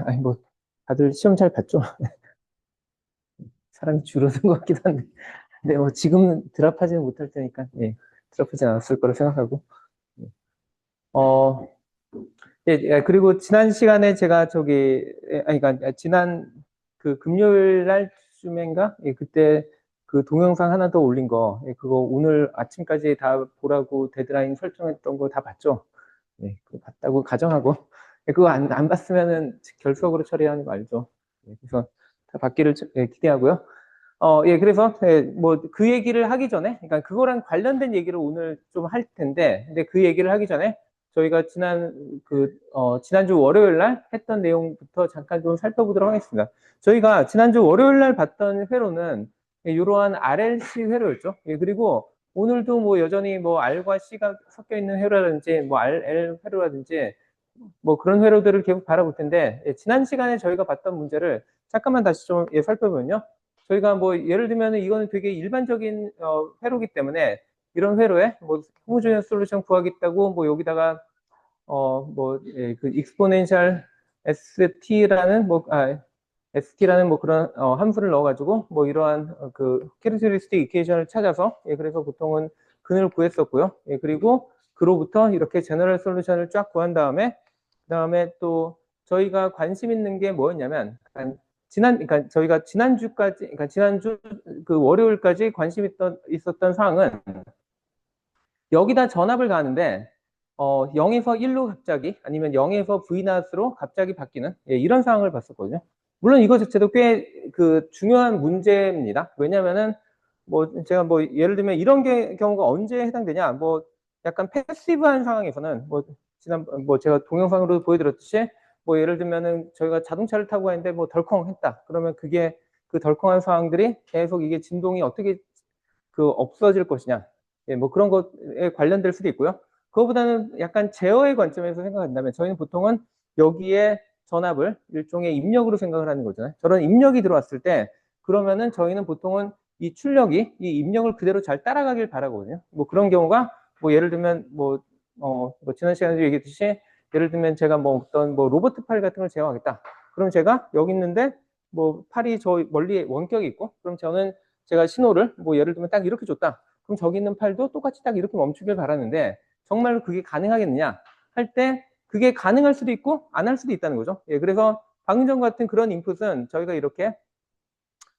아니, 뭐, 다들 시험 잘 봤죠? 사람이 줄어든 것 같기도 한데. 근데 뭐, 지금 드랍하지는 못할 테니까, 예, 드랍하지 않았을 거라 생각하고. 예. 어, 예, 예, 그리고 지난 시간에 제가 아니, 그러니까, 지난 그 금요일 날쯤인가? 예, 그때 그 동영상 하나 더 올린 거, 예, 그거 오늘 아침까지 다 보라고 데드라인 설정했던 거 다 봤죠? 예, 그거 봤다고 가정하고. 예, 그거 안 봤으면은 결석으로 처리하는 거 알죠? 예, 그래서 다 받기를 예, 기대하고요. 예, 그래서, 예, 뭐, 그 얘기를 하기 전에, 그러니까 그거랑 관련된 얘기를 오늘 좀 할 텐데, 근데 그 얘기를 하기 전에, 저희가 지난주 월요일 날 했던 내용부터 잠깐 좀 살펴보도록 하겠습니다. 저희가 지난주 월요일 날 봤던 회로는, 예, 이러한 RLC 회로였죠. 예, 그리고 오늘도 뭐 여전히 뭐 R과 C가 섞여 있는 회로라든지, 뭐 RL 회로라든지, 뭐 그런 회로들을 계속 바라볼 텐데, 예, 지난 시간에 저희가 봤던 문제를 잠깐만 다시 좀 예, 살펴보면요. 저희가 뭐 예를 들면 이거는 되게 일반적인 회로기 때문에 이런 회로에 뭐 호모제니어스 솔루션 구하겠다고 뭐 여기다가 그 익스포넨셜 ST라는 ST라는 뭐 그런 함수를 넣어가지고 뭐 이러한 그 캐릭터리스틱 이퀘이션을 찾아서 예, 그래서 보통은 근을 구했었고요. 예, 그리고 그로부터 이렇게 제너럴 솔루션을 쫙 구한 다음에 그다음에 또 저희가 관심 있는 게 뭐였냐면 그러니까 저희가 지난주 그 월요일까지 관심 있었던 사항은 여기다 전압을 가는데 0에서 1로 갑자기 아니면 0에서 V 낫으로 갑자기 바뀌는 예, 이런 상황을 봤었거든요. 물론 이거 자체도 꽤 그 중요한 문제입니다. 왜냐면은 뭐 제가 뭐 예를 들면 이런 경우가 언제 해당되냐 뭐 약간 패시브한 상황에서는 뭐 뭐 제가 동영상으로 보여드렸듯이 뭐 예를 들면은 저희가 자동차를 타고 가는데 뭐 덜컹 했다. 그러면 그게 그 덜컹한 상황들이 계속 이게 진동이 어떻게 그 없어질 것이냐. 예, 뭐 그런 것에 관련될 수도 있고요. 그거보다는 약간 제어의 관점에서 생각한다면 저희는 보통은 여기에 전압을 일종의 입력으로 생각을 하는 거잖아요. 저런 입력이 들어왔을 때 그러면은 저희는 보통은 이 출력이 이 입력을 그대로 잘 따라가길 바라거든요. 뭐 그런 경우가 뭐 예를 들면 뭐 지난 시간에도 얘기했듯이 예를 들면 제가 뭐 어떤 뭐 로버트 팔 같은 걸 제어하겠다. 그럼 제가 여기 있는데 뭐 팔이 저 멀리 원격이 있고 그럼 저는 제가 신호를 뭐 예를 들면 딱 이렇게 줬다. 그럼 저기 있는 팔도 똑같이 딱 이렇게 멈추길 바라는데 정말로 그게 가능하겠느냐 할 때 그게 가능할 수도 있고 안 할 수도 있다는 거죠. 예, 그래서 방금 전 같은 그런 인풋은 저희가 이렇게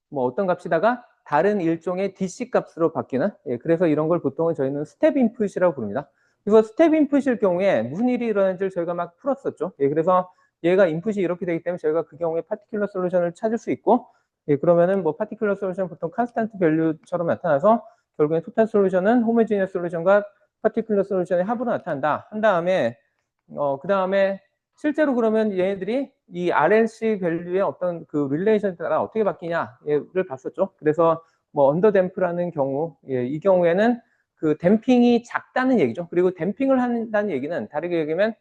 뭐 어떤 값이다가 다른 일종의 DC 값으로 바뀌는 예, 그래서 이런 걸 보통은 저희는 스텝 인풋이라고 부릅니다. 그래서 스텝 인풋일 경우에 무슨 일이 일어나는지를 저희가 막 풀었었죠. 예, 그래서 얘가 인풋이 이렇게 되기 때문에 저희가 그 경우에 파티큘러 솔루션을 찾을 수 있고 예, 그러면은 뭐 파티큘러 솔루션 보통 컨스탄트 밸류처럼 나타나서 결국엔 토탈 솔루션은 호모지니어스 솔루션과 파티큘러 솔루션의 합으로 나타난다. 한 다음에 그 다음에 실제로 그러면 얘네들이 이 RLC 밸류의 어떤 그 릴레이션에 따라 어떻게 바뀌냐를 봤었죠. 그래서 뭐 언더댐프라는 경우, 예, 이 경우에는 그 댐핑이 작다는 얘기죠. 그리고 댐핑을 한다는 얘기는 다르게 얘기하면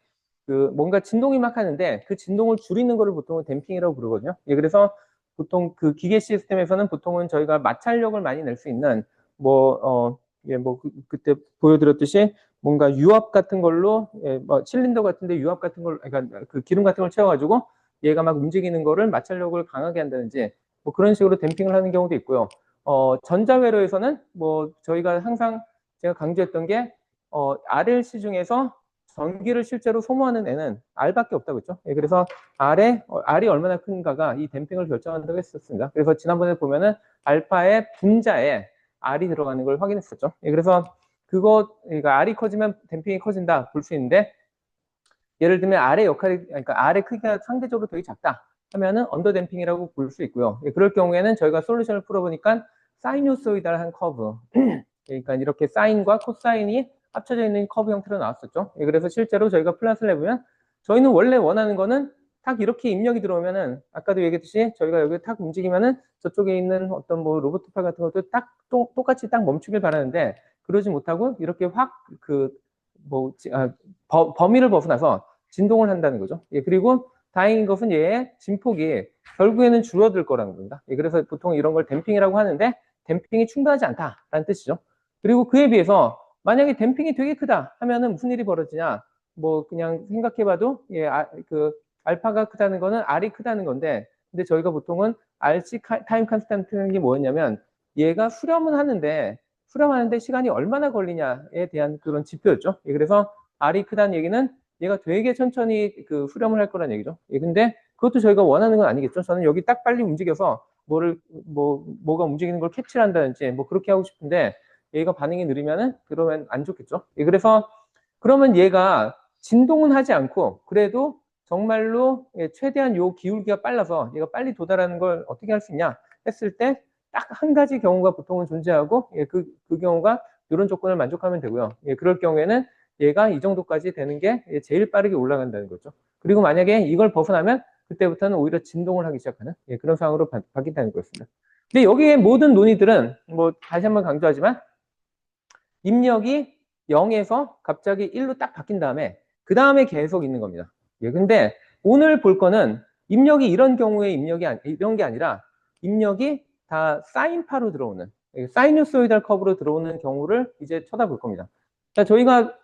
그 뭔가 진동이 막 하는데 그 진동을 줄이는 거를 보통은 댐핑이라고 부르거든요. 예, 그래서 보통 그 기계 시스템에서는 보통은 저희가 마찰력을 많이 낼 수 있는 예, 뭐 그때 보여드렸듯이 뭔가 유압 같은 걸로 예, 뭐 실린더 같은데 유압 같은 걸 그러니까 그 기름 같은 걸 채워가지고 얘가 막 움직이는 거를 마찰력을 강하게 한다든지 뭐 그런 식으로 댐핑을 하는 경우도 있고요. 전자회로에서는 뭐 저희가 항상 제가 강조했던 게 RLC 중에서 전기를 실제로 소모하는 애는 R밖에 없다고 했죠. 예, 그래서 R이 얼마나 큰가가 이 댐핑을 결정한다고 했었습니다. 그래서 지난번에 보면은 알파의 분자에 R이 들어가는 걸 확인했었죠. 예, 그래서 그러니까 R이 커지면 댐핑이 커진다 볼 수 있는데 예를 들면 그러니까 R의 크기가 상대적으로 되게 작다 하면은 언더댐핑이라고 볼 수 있고요. 예, 그럴 경우에는 저희가 솔루션을 풀어보니까 사이누소이달한 커브, 그러니까 이렇게 사인과 코사인이 합쳐져 있는 커브 형태로 나왔었죠. 예, 그래서 실제로 저희가 플랫을 해보면 저희는 원래 원하는 거는 딱 이렇게 입력이 들어오면은 아까도 얘기했듯이 저희가 여기 탁 움직이면은 저쪽에 있는 어떤 뭐 로봇 팔 같은 것도 딱 똑같이 딱 멈추길 바라는데 그러지 못하고 이렇게 범위를 벗어나서 진동을 한다는 거죠. 예, 그리고 다행인 것은 얘의 진폭이 결국에는 줄어들 거라는 겁니다. 예, 그래서 보통 이런 걸 댐핑이라고 하는데 댐핑이 충분하지 않다라는 뜻이죠. 그리고 그에 비해서 만약에 댐핑이 되게 크다 하면은 무슨 일이 벌어지냐? 뭐 그냥 생각해봐도 예, 알파가 크다는 거는 R이 크다는 건데, 근데 저희가 보통은 RC 타임 컨스탄트는 게 뭐였냐면, 얘가 수렴하는데 시간이 얼마나 걸리냐에 대한 그런 지표였죠. 예, 그래서 R이 크다는 얘기는 얘가 되게 천천히 그 수렴을 할 거란 얘기죠. 예, 근데 그것도 저희가 원하는 건 아니겠죠. 저는 여기 딱 빨리 움직여서 뭐가 움직이는 걸 캐치를 한다든지 뭐 그렇게 하고 싶은데 얘가 반응이 느리면은 그러면 안 좋겠죠. 예, 그래서 그러면 얘가 진동은 하지 않고 그래도 정말로 예, 최대한 요 기울기가 빨라서 얘가 빨리 도달하는 걸 어떻게 할 수 있냐 했을 때 딱 한 가지 경우가 보통은 존재하고 예, 그 경우가 이런 조건을 만족하면 되고요. 예, 그럴 경우에는 얘가 이 정도까지 되는 게 제일 빠르게 올라간다는 거죠. 그리고 만약에 이걸 벗어나면 그때부터는 오히려 진동을 하기 시작하는 예, 그런 상황으로 바뀐다는 거였습니다. 근데 여기에 모든 논의들은 뭐 다시 한번 강조하지만 입력이 0에서 갑자기 1로 딱 바뀐 다음에 그 다음에 계속 있는 겁니다. 예, 근데 오늘 볼 거는 입력이 이런 경우에 이런 게 아니라 입력이 다 사인파로 들어오는 사이누소이달 커브로 들어오는 경우를 이제 쳐다볼 겁니다. 자, 저희가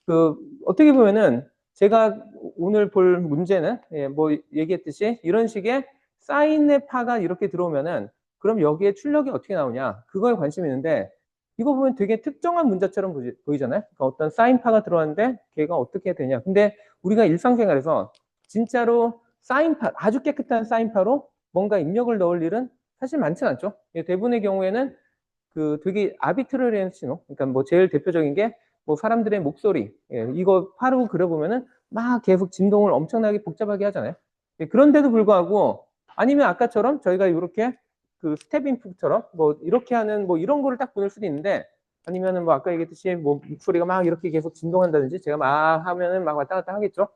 그 어떻게 보면은 제가 오늘 볼 문제는 예, 뭐 얘기했듯이 이런 식의 사인의 파가 이렇게 들어오면은 그럼 여기에 출력이 어떻게 나오냐 그거에 관심이 있는데 이거 보면 되게 특정한 문자처럼 보이잖아요. 그러니까 어떤 사인파가 들어왔는데 걔가 어떻게 되냐. 근데 우리가 일상생활에서 진짜로 사인파, 아주 깨끗한 사인파로 뭔가 입력을 넣을 일은 사실 많지는 않죠. 예, 대부분의 경우에는 그 되게 아비트러리한 신호. 그러니까 뭐 제일 대표적인 게 뭐 사람들의 목소리. 예, 이거 파로 그려보면은 막 계속 진동을 엄청나게 복잡하게 하잖아요. 예, 그런데도 불구하고 아니면 아까처럼 저희가 이렇게 그 스텝 인풋처럼 뭐 이렇게 하는 뭐 이런 거를 딱 보낼 수도 있는데 아니면은 뭐 아까 얘기했듯이 뭐 목소리가 막 이렇게 계속 진동한다든지 제가 막 하면은 막 왔다 갔다 하겠죠.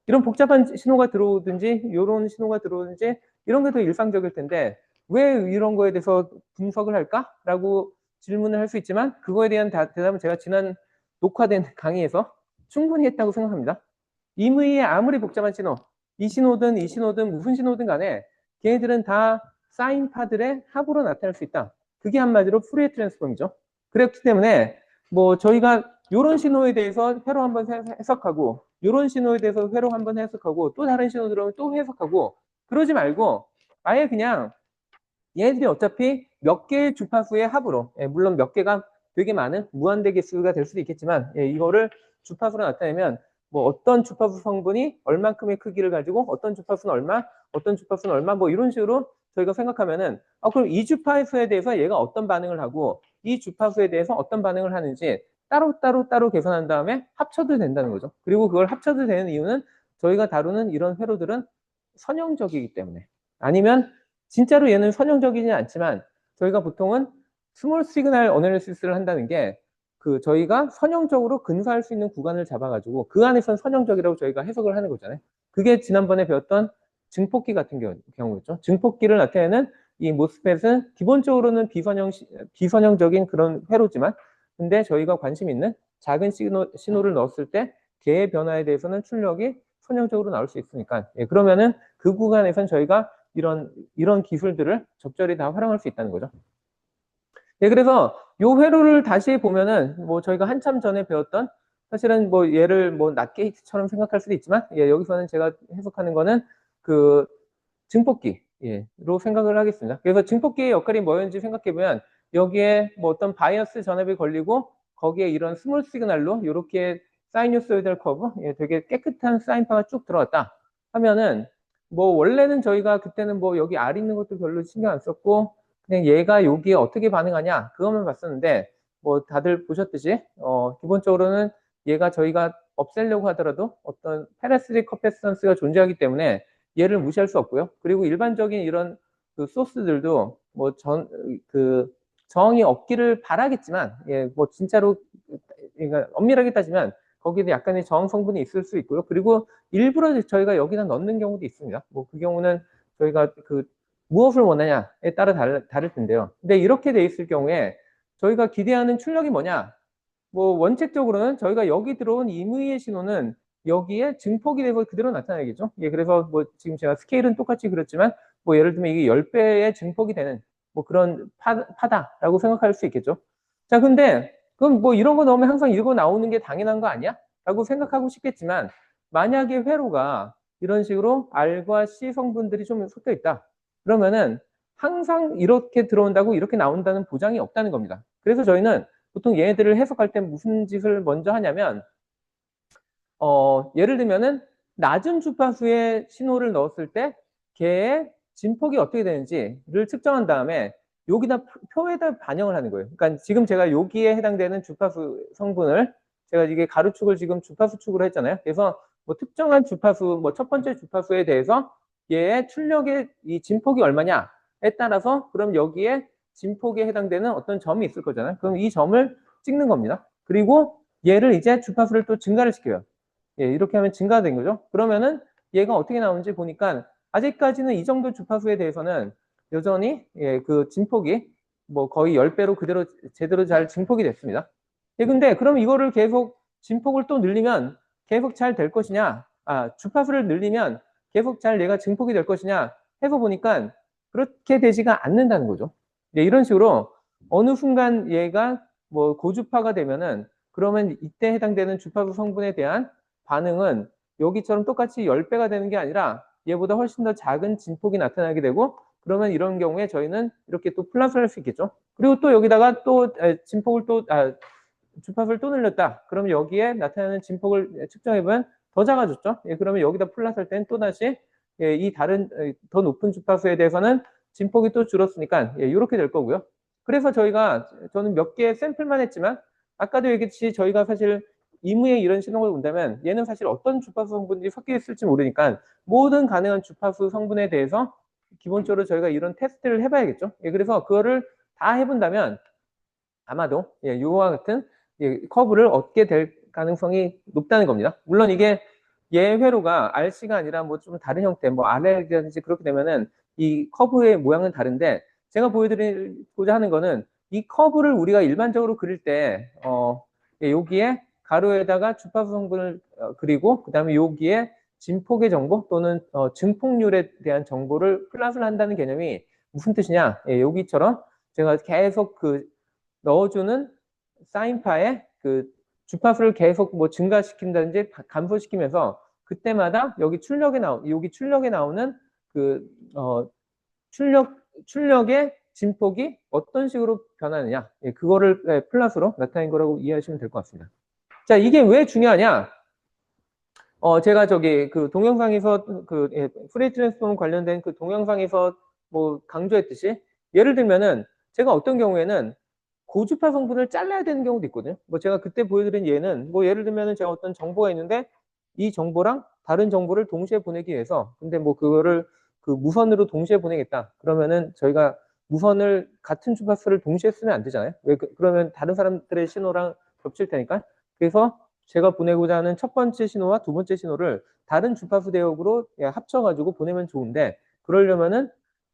이런 복잡한 신호가 들어오든지 이런 신호가 들어오든지 이런 게 더 일상적일 텐데 왜 이런 거에 대해서 분석을 할까라고 질문을 할 수 있지만 그거에 대한 대답은 제가 지난 녹화된 강의에서 충분히 했다고 생각합니다. 임의의 아무리 복잡한 신호, 이 신호든 무슨 신호든 간에 걔네들은 다 사인파들의 합으로 나타날 수 있다. 그게 한마디로 푸리에 트랜스폼이죠. 그렇기 때문에 뭐 저희가 이런 신호에 대해서 회로 한번 해석하고 이런 신호에 대해서 회로 한번 해석하고 또 다른 신호 들어오면 또 해석하고 그러지 말고 아예 그냥 얘네들이 어차피 몇 개의 주파수의 합으로 예, 물론 몇 개가 되게 많은 무한대 개수가 될 수도 있겠지만 예, 이거를 주파수로 나타내면 뭐 어떤 주파수 성분이 얼만큼의 크기를 가지고 어떤 주파수는 얼마 어떤 주파수는 얼마 뭐 이런 식으로 저희가 생각하면은 그럼 이 주파수에 대해서 얘가 어떤 반응을 하고 이 주파수에 대해서 어떤 반응을 하는지 따로 계산한 다음에 합쳐도 된다는 거죠. 그리고 그걸 합쳐도 되는 이유는 저희가 다루는 이런 회로들은 선형적이기 때문에 아니면 진짜로 얘는 선형적이지 않지만 저희가 보통은 스몰 시그널 어널리시스를 한다는 게 그 저희가 선형적으로 근사할 수 있는 구간을 잡아가지고 그 안에선 선형적이라고 저희가 해석을 하는 거잖아요. 그게 지난번에 배웠던 증폭기 같은 경우였죠. 증폭기를 나타내는 이 모스펫은 기본적으로는 비선형적인 그런 회로지만 근데 저희가 관심 있는 작은 신호를 넣었을 때 개의 변화에 대해서는 출력이 선형적으로 나올 수 있으니까 예, 그러면은 그 구간에선 저희가 이런 기술들을 적절히 다 활용할 수 있다는 거죠. 네, 그래서 요 회로를 다시 보면은 뭐 저희가 한참 전에 배웠던 사실은 뭐 얘를 뭐 낫게이트처럼 생각할 수도 있지만 예, 여기서는 제가 해석하는 거는 그 증폭기로 생각을 하겠습니다. 그래서 증폭기의 역할이 뭐였는지 생각해보면 여기에 뭐 어떤 바이어스 전압이 걸리고 거기에 이런 스몰 시그널로 이렇게 사이누소이달 커브 예, 되게 깨끗한 사인파가 쭉 들어왔다 하면은 뭐 원래는 저희가 그때는 뭐 여기 R 있는 것도 별로 신경 안 썼고 그냥 얘가 여기에 어떻게 반응하냐 그것만 봤었는데 뭐 다들 보셨듯이 기본적으로는 얘가 저희가 없애려고 하더라도 어떤 페라시릭 커패시턴스가 존재하기 때문에 얘를 무시할 수 없고요. 그리고 일반적인 이런 그 소스들도 뭐 그 저항이 없기를 바라겠지만 예, 뭐 진짜로 그러니까 엄밀하게 따지면 거기에도 약간의 저항 성분이 있을 수 있고요. 그리고 일부러 저희가 여기다 넣는 경우도 있습니다. 뭐 그 경우는 저희가 그 무엇을 원하냐에 따라 다를 텐데요. 근데 이렇게 돼 있을 경우에 저희가 기대하는 출력이 뭐냐? 뭐 원칙적으로는 저희가 여기 들어온 임의의 신호는 여기에 증폭이 되고 그대로 나타나겠죠. 예, 그래서 뭐 지금 제가 스케일은 똑같이 그렸지만 뭐 예를 들면 이게 10배의 증폭이 되는 뭐 그런 파다라고 생각할 수 있겠죠. 자, 근데 그럼 뭐 이런 거 넣으면 항상 이거 나오는 게 당연한 거 아니야? 라고 생각하고 싶겠지만 만약에 회로가 이런 식으로 R과 C 성분들이 좀 섞여 있다. 그러면은 항상 이렇게 들어온다고 이렇게 나온다는 보장이 없다는 겁니다. 그래서 저희는 보통 얘네들을 해석할 때 무슨 짓을 먼저 하냐면, 예를 들면은 낮은 주파수의 신호를 넣었을 때 걔의 진폭이 어떻게 되는지를 측정한 다음에 여기다 표에다 반영을 하는 거예요. 그러니까 지금 제가 여기에 해당되는 주파수 성분을 제가 이게 가로축을 지금 주파수축으로 했잖아요. 그래서 뭐 특정한 주파수, 뭐 첫 번째 주파수에 대해서 얘의 출력의 이 진폭이 얼마냐에 따라서 그럼 여기에 진폭에 해당되는 어떤 점이 있을 거잖아요. 그럼 이 점을 찍는 겁니다. 그리고 얘를 이제 주파수를 또 증가를 시켜요. 예, 이렇게 하면 증가된 거죠. 그러면은 얘가 어떻게 나오는지 보니까 아직까지는 이 정도 주파수에 대해서는 여전히 예, 그 진폭이 뭐 거의 10배로 그대로 제대로 잘 증폭이 됐습니다. 예, 근데 그럼 이거를 계속 진폭을 또 늘리면 계속 잘 될 것이냐? 주파수를 늘리면 계속 잘 얘가 증폭이 될 것이냐? 해서 보니까 그렇게 되지가 않는다는 거죠. 예, 이런 식으로 어느 순간 얘가 뭐 고주파가 되면은 그러면 이때 해당되는 주파수 성분에 대한 반응은 여기처럼 똑같이 10배가 되는 게 아니라 얘보다 훨씬 더 작은 진폭이 나타나게 되고, 그러면 이런 경우에 저희는 이렇게 또 플러스를 할 수 있겠죠. 그리고 또 여기다가 또 진폭을 또 주파수를 또 늘렸다. 그러면 여기에 나타나는 진폭을 측정해보면 더 작아졌죠. 예, 그러면 여기다 플러스 할 때는 또 다시 예, 이 다른 더 높은 주파수에 대해서는 진폭이 또 줄었으니까 예, 이렇게 될 거고요. 그래서 저는 몇 개의 샘플만 했지만 아까도 얘기했듯이 저희가 사실 이무에 이런 신호가 온다면 얘는 사실 어떤 주파수 성분들이 섞여 있을지 모르니까 모든 가능한 주파수 성분에 대해서 기본적으로 저희가 이런 테스트를 해봐야겠죠. 예, 그래서 그거를 다 해본다면 아마도 예, 이와 같은 예, 커브를 얻게 될 가능성이 높다는 겁니다. 물론 이게 예회로가 RC가 아니라 뭐 좀 다른 형태, 뭐 RL이라든지 그렇게 되면은 이 커브의 모양은 다른데 제가 보여드리고자 하는 거는 이 커브를 우리가 일반적으로 그릴 때 예, 여기에 가로에다가 주파수 성분을 그리고 그 다음에 여기에 진폭의 정보 또는 증폭률에 대한 정보를 플랫을 한다는 개념이 무슨 뜻이냐? 예, 여기처럼 제가 계속 그 넣어주는 사인파에 그 주파수를 계속 뭐 증가시킨다든지 감소시키면서 그때마다 여기 출력에 나오는 그 출력의 진폭이 어떤 식으로 변하느냐, 예, 그거를 예, 플러스로 나타낸 거라고 이해하시면 될 것 같습니다. 자, 이게 왜 중요하냐? 제가 저기 그 동영상에서 그 예, 프레이 트랜스폼 관련된 그 동영상에서 뭐 강조했듯이 예를 들면은 제가 어떤 경우에는 고주파 성분을 잘라야 되는 경우도 있거든요. 뭐 제가 그때 보여드린 예는 뭐 예를 들면은 제가 어떤 정보가 있는데 이 정보랑 다른 정보를 동시에 보내기 위해서 근데 뭐 그거를 그 무선으로 동시에 보내겠다. 그러면은 저희가 무선을 같은 주파수를 동시에 쓰면 안 되잖아요. 왜 그러면 다른 사람들의 신호랑 겹칠 테니까. 그래서 제가 보내고자 하는 첫 번째 신호와 두 번째 신호를 다른 주파수 대역으로 합쳐가지고 보내면 좋은데 그러려면은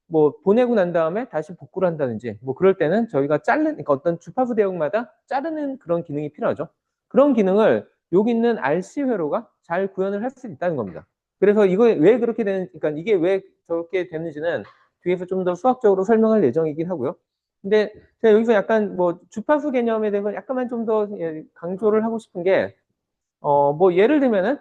뭐 보내고 난 다음에 다시 복구를 한다든지 뭐 그럴 때는 저희가 그러니까 어떤 주파수 대역마다 자르는 그런 기능이 필요하죠. 그런 기능을 여기 있는 RC 회로가 잘 구현을 할 수 있다는 겁니다. 그래서 이거 왜 그렇게 되는, 그러니까 이게 왜 저렇게 되는지는 뒤에서 좀 더 수학적으로 설명할 예정이긴 하고요. 근데 제가 여기서 약간 뭐 주파수 개념에 대해서 약간만 좀 더 강조를 하고 싶은 게, 뭐 예를 들면은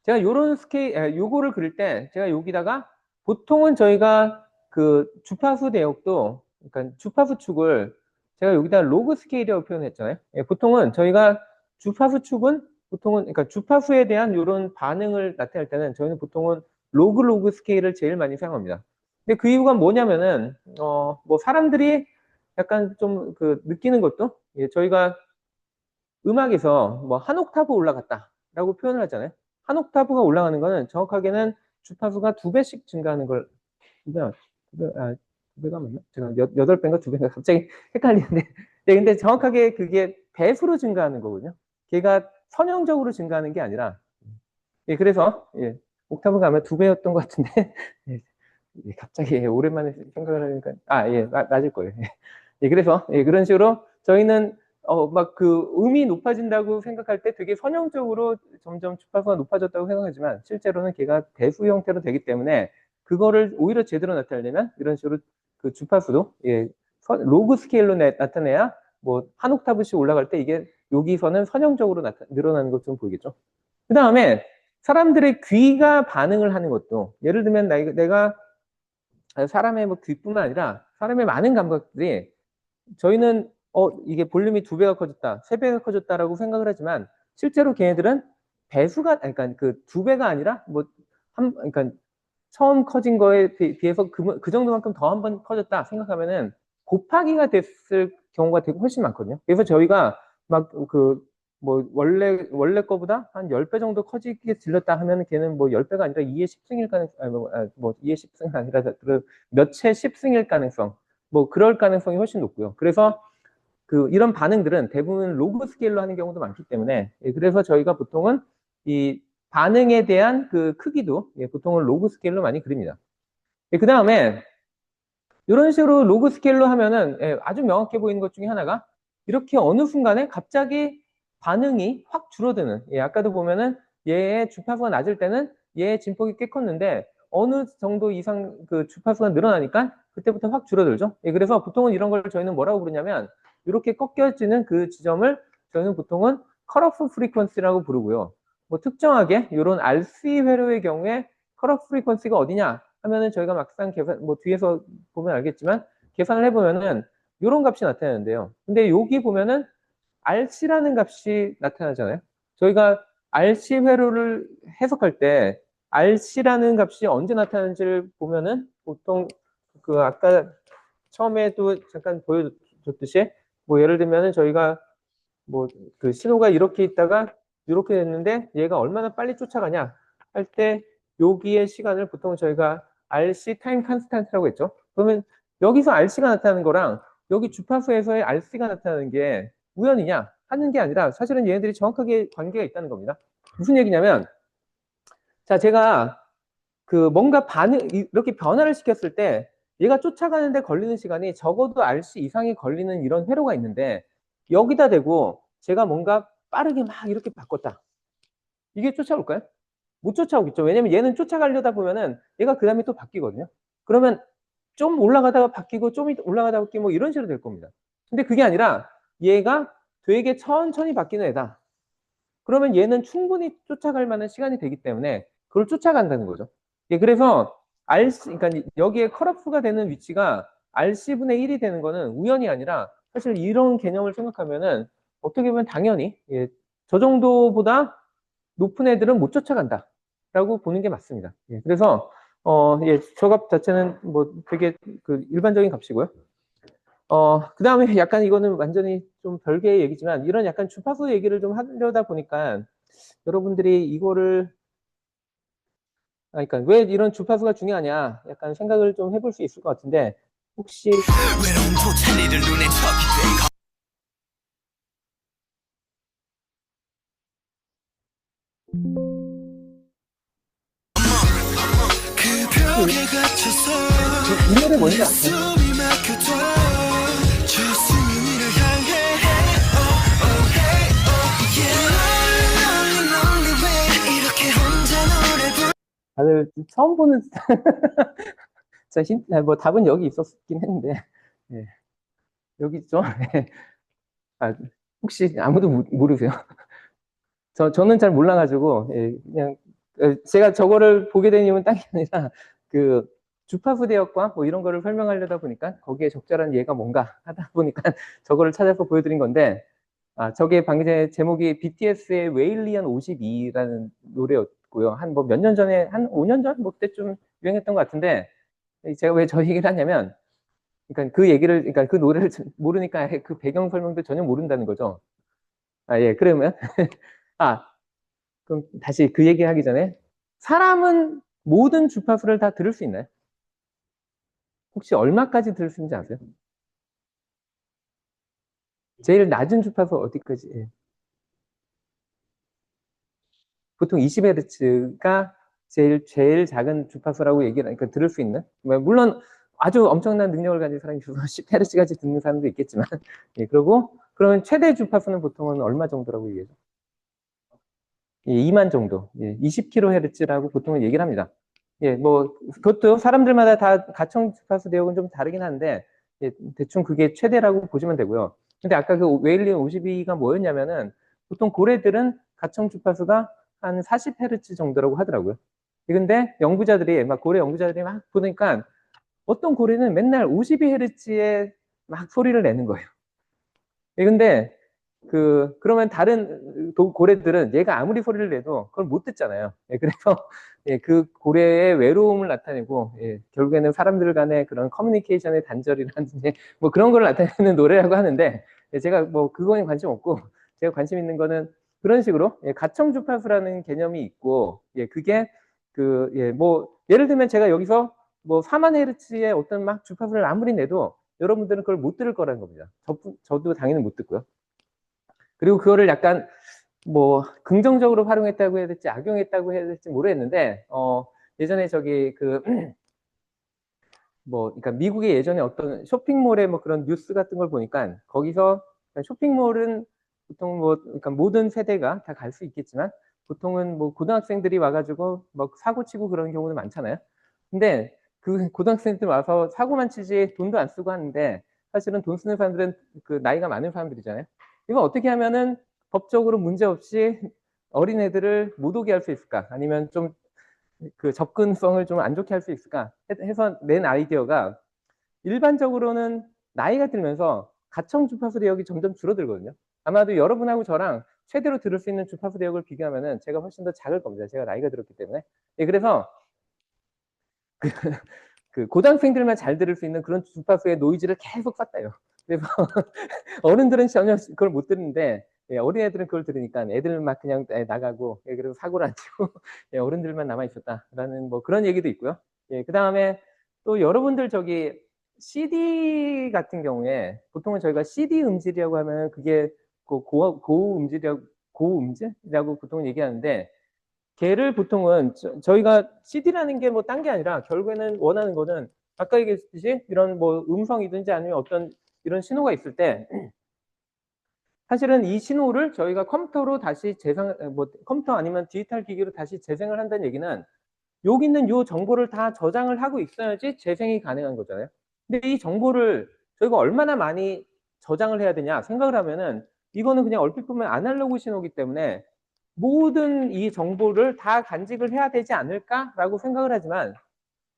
제가 요런 요거를 그릴 때 제가 여기다가 보통은 저희가 그 주파수 대역도, 그러니까 주파수 축을 제가 여기다 로그 스케일이라고 표현했잖아요. 예, 보통은 저희가 주파수 축은 그러니까 주파수에 대한 이런 반응을 나타낼 때는 저희는 보통은 로그 스케일을 제일 많이 사용합니다. 근데 그 이유가 뭐냐면은, 뭐 사람들이 약간 좀 그 느끼는 것도, 예, 저희가 음악에서 뭐 한 옥타브 올라갔다라고 표현을 하잖아요. 한 옥타브가 올라가는 거는 정확하게는 주파수가 2배씩 증가하는 걸, 두 배가 맞나? 제가 8배인가 2배인가 갑자기 헷갈리는데. 네, 근데 정확하게 그게 배수로 증가하는 거거든요. 걔가 선형적으로 증가하는 게 아니라, 예, 그래서, 예, 옥타브 가면 2배였던 것 같은데, 예, 갑자기 오랜만에 생각을 하니까, 예, 맞을 거예요. 예, 그래서, 예, 그런 식으로 저희는 막 그 음이 높아진다고 생각할 때 되게 선형적으로 점점 주파수가 높아졌다고 생각하지만 실제로는 걔가 배수 형태로 되기 때문에 그거를 오히려 제대로 나타내려면 이런 식으로 그 주파수도 예, 로그 스케일로 나타내야 뭐 한 옥타브씩 올라갈 때 이게 여기서는 선형적으로 늘어나는 것 좀 보이겠죠. 그 다음에 사람들의 귀가 반응을 하는 것도, 예를 들면 내가 사람의 뭐 귀뿐만 아니라 사람의 많은 감각들이, 저희는 이게 볼륨이 2배가 커졌다, 3배가 커졌다라고 생각을 하지만 실제로 걔네들은 배수가, 그러니까 그 2배가 아니라 그러니까 처음 커진 거에 비해서 그 정도만큼 더 한 번 커졌다 생각하면은 곱하기가 됐을 경우가 되게 훨씬 많거든요. 그래서 저희가 막 뭐 원래 거보다 한 10배 정도 커지게 들렸다 하면은 걔는 뭐 10배가 아니라 2의 10승일 가능성, 아니 뭐 2의 10승이 아니라 몇의 10승일 가능성, 뭐 그럴 가능성이 훨씬 높고요. 그래서 이런 반응들은 대부분 로그 스케일로 하는 경우도 많기 때문에, 그래서 저희가 보통은 이 반응에 대한 그 크기도 보통은 로그 스케일로 많이 그립니다. 그 다음에 이런 식으로 로그 스케일로 하면은 아주 명확해 보이는 것 중에 하나가, 이렇게 어느 순간에 갑자기 반응이 확 줄어드는, 아까도 보면은 얘의 주파수가 낮을 때는 얘의 진폭이 꽤 컸는데 어느 정도 이상 그 주파수가 늘어나니까 그때부터 확 줄어들죠. 그래서 보통은 이런 걸 저희는 뭐라고 부르냐면, 이렇게 꺾여지는 그 지점을 저희는 보통은 컷오프 프리퀀시라고 부르고요. 뭐 특정하게 이런 RC 회로의 경우에 컷오프 프리퀀시가 어디냐 하면은 저희가 막상 계산, 뭐 뒤에서 보면 알겠지만 계산을 해보면은 이런 값이 나타나는데요. 근데 여기 보면은 RC라는 값이 나타나잖아요. 저희가 RC 회로를 해석할 때 RC라는 값이 언제 나타나는지를 보면은 보통 아까 처음에도 잠깐 보여줬듯이, 뭐 예를 들면은 저희가 뭐 신호가 이렇게 있다가 이렇게 됐는데 얘가 얼마나 빨리 쫓아가냐 할 때 여기의 시간을 보통 저희가 RC 타임 컨스탄트라고 했죠. 그러면 여기서 RC가 나타나는 거랑 여기 주파수에서의 RC가 나타나는 게 우연이냐 하는 게 아니라 사실은 얘네들이 정확하게 관계가 있다는 겁니다. 무슨 얘기냐면, 자, 제가 뭔가 이렇게 변화를 시켰을 때 얘가 쫓아가는데 걸리는 시간이 적어도 RC 이상이 걸리는 이런 회로가 있는데, 여기다 대고 제가 뭔가 빠르게 막 이렇게 바꿨다. 이게 쫓아올까요? 못 쫓아오겠죠. 왜냐면 얘는 쫓아가려다 보면은 얘가 그 다음에 또 바뀌거든요. 그러면 좀 올라가다가 바뀌고 좀 올라가다가 바뀌고 뭐 이런 식으로 될 겁니다. 근데 그게 아니라 얘가 되게 천천히 바뀌는 애다. 그러면 얘는 충분히 쫓아갈 만한 시간이 되기 때문에 그걸 쫓아간다는 거죠. 그래서 그러니까 여기에 컷오프가 되는 위치가 RC분의 1이 되는 거는 우연이 아니라, 사실 이런 개념을 생각하면은 어떻게 보면 당연히 저 정도보다 높은 애들은 못 쫓아간다라고 보는 게 맞습니다. 그래서 저 값 자체는 뭐 되게 일반적인 값이고요. 그 다음에 약간 이거는 완전히 좀 별개의 얘기지만, 이런 약간 주파수 얘기를 좀 하려다 보니까 여러분들이 이거를, 그러니까 왜 이런 주파수가 중요하냐 약간 생각을 좀 해볼 수 있을 것 같은데, 혹시 이 노래 뭔지 아세요? 다들 처음 보는 뭐 답은 여기 있었긴 했는데, 여기 있죠? 혹시 아무도 모르세요? 저는 잘 몰라가지고, 그냥 제가 저거를 보게 된 이유는 딴 게 아니라 주파수 대역과 뭐 이런 거를 설명하려다 보니까 거기에 적절한 예가 뭔가 하다 보니까 저거를 찾아서 보여드린 건데, 저게 방금 전에 제목이 BTS의 웨일리언 52라는 노래였고요. 한 뭐 몇 년 전에, 한 5년 전? 뭐 그때쯤 유행했던 것 같은데, 제가 왜 저 얘기를 하냐면, 그러니까 그러니까 그 노래를 모르니까 그 배경 설명도 전혀 모른다는 거죠. 그러면, 그럼 다시 그 얘기 하기 전에, 사람은 모든 주파수를 다 들을 수 있나요? 혹시 얼마까지 들을 수 있는지 아세요? 제일 낮은 주파수 어디까지? 보통 20Hz가 제일 작은 주파수라고 얘기를 하니까 들을 수 있는? 물론 아주 엄청난 능력을 가진 사람이 10Hz까지 듣는 사람도 있겠지만, 그리고 그러면 최대 주파수는 보통은 얼마 정도라고 얘기하죠? 2만 정도, 20kHz라고 보통은 얘기를 합니다. 뭐 그것도 사람들마다 다 가청 주파수 대역은 좀 다르긴 한데, 대충 그게 최대라고 보시면 되고요. 근데 아까 그 웨일리 52가 뭐였냐면은, 보통 고래들은 가청 주파수가 한 40Hz 정도라고 하더라고요. 근데 연구자들이, 막 고래 연구자들이 막 보니까 어떤 고래는 맨날 52Hz에 막 소리를 내는 거예요. 근데 그러면 다른 고래들은 얘가 아무리 소리를 내도 그걸 못 듣잖아요. 그래서 그 고래의 외로움을 나타내고, 결국에는 사람들 간의 그런 커뮤니케이션의 단절이라든지 뭐 그런 걸 나타내는 노래라고 하는데, 제가 뭐 그거에 관심 없고, 제가 관심 있는 거는 그런 식으로 가청 주파수라는 개념이 있고, 그게 뭐 예를 들면 제가 여기서 뭐 4만 헤르츠의 어떤 막 주파수를 아무리 내도 여러분들은 그걸 못 들을 거라는 겁니다. 저도 당연히 못 듣고요. 그리고 그거를 약간 뭐 긍정적으로 활용했다고 해야 될지 악용했다고 해야 될지 모르겠는데, 예전에 저기 그러니까 미국의 예전에 어떤 쇼핑몰의 뭐 그런 뉴스 같은 걸 보니까, 거기서 쇼핑몰은 보통 뭐 그러니까 모든 세대가 다 갈 수 있겠지만, 보통은 뭐 고등학생들이 와가지고 막 사고 치고 그런 경우는 많잖아요. 근데 그 고등학생들 와서 사고만 치지 돈도 안 쓰고 하는데, 사실은 돈 쓰는 사람들은 그 나이가 많은 사람들이잖아요. 이거 어떻게 하면은 법적으로 문제 없이 어린애들을 못 오게 할 수 있을까? 아니면 좀 접근성을 좀 안 좋게 할 수 있을까 해서 낸 아이디어가, 일반적으로는 나이가 들면서 가청 주파수 대역이 점점 줄어들거든요. 아마도 여러분하고 저랑 최대로 들을 수 있는 주파수 대역을 비교하면은 제가 훨씬 더 작을 겁니다. 제가 나이가 들었기 때문에. 그래서 그 고등학생들만 잘 들을 수 있는 그런 주파수의 노이즈를 계속 쐈다요. 그래서 어른들은 전혀 그걸 못 듣는데, 어린애들은 그걸 들으니까 애들 막 그냥 나가고, 그리고 사고를 안 치고 어른들만 남아 있었다라는 뭐 그런 얘기도 있고요. 그 다음에 또 여러분들 저기 CD 같은 경우에, 보통은 저희가 CD 음질이라고 하면 그게 고음질이라고 보통 얘기하는데, 걔를 보통은 저희가 CD라는 게 뭐 딴 게 아니라 결국에는 원하는 거는 아까 얘기했듯이 이런 뭐 음성이든지 아니면 어떤 이런 신호가 있을 때, 사실은 이 신호를 저희가 컴퓨터로 다시 컴퓨터 아니면 디지털 기기로 다시 재생을 한다는 얘기는 여기 있는 요 정보를 다 저장을 하고 있어야지 재생이 가능한 거잖아요. 근데 이 정보를 저희가 얼마나 많이 저장을 해야 되냐 생각을 하면은, 이거는 그냥 얼핏 보면 아날로그 신호기 때문에 모든 이 정보를 다 간직을 해야 되지 않을까라고 생각을 하지만,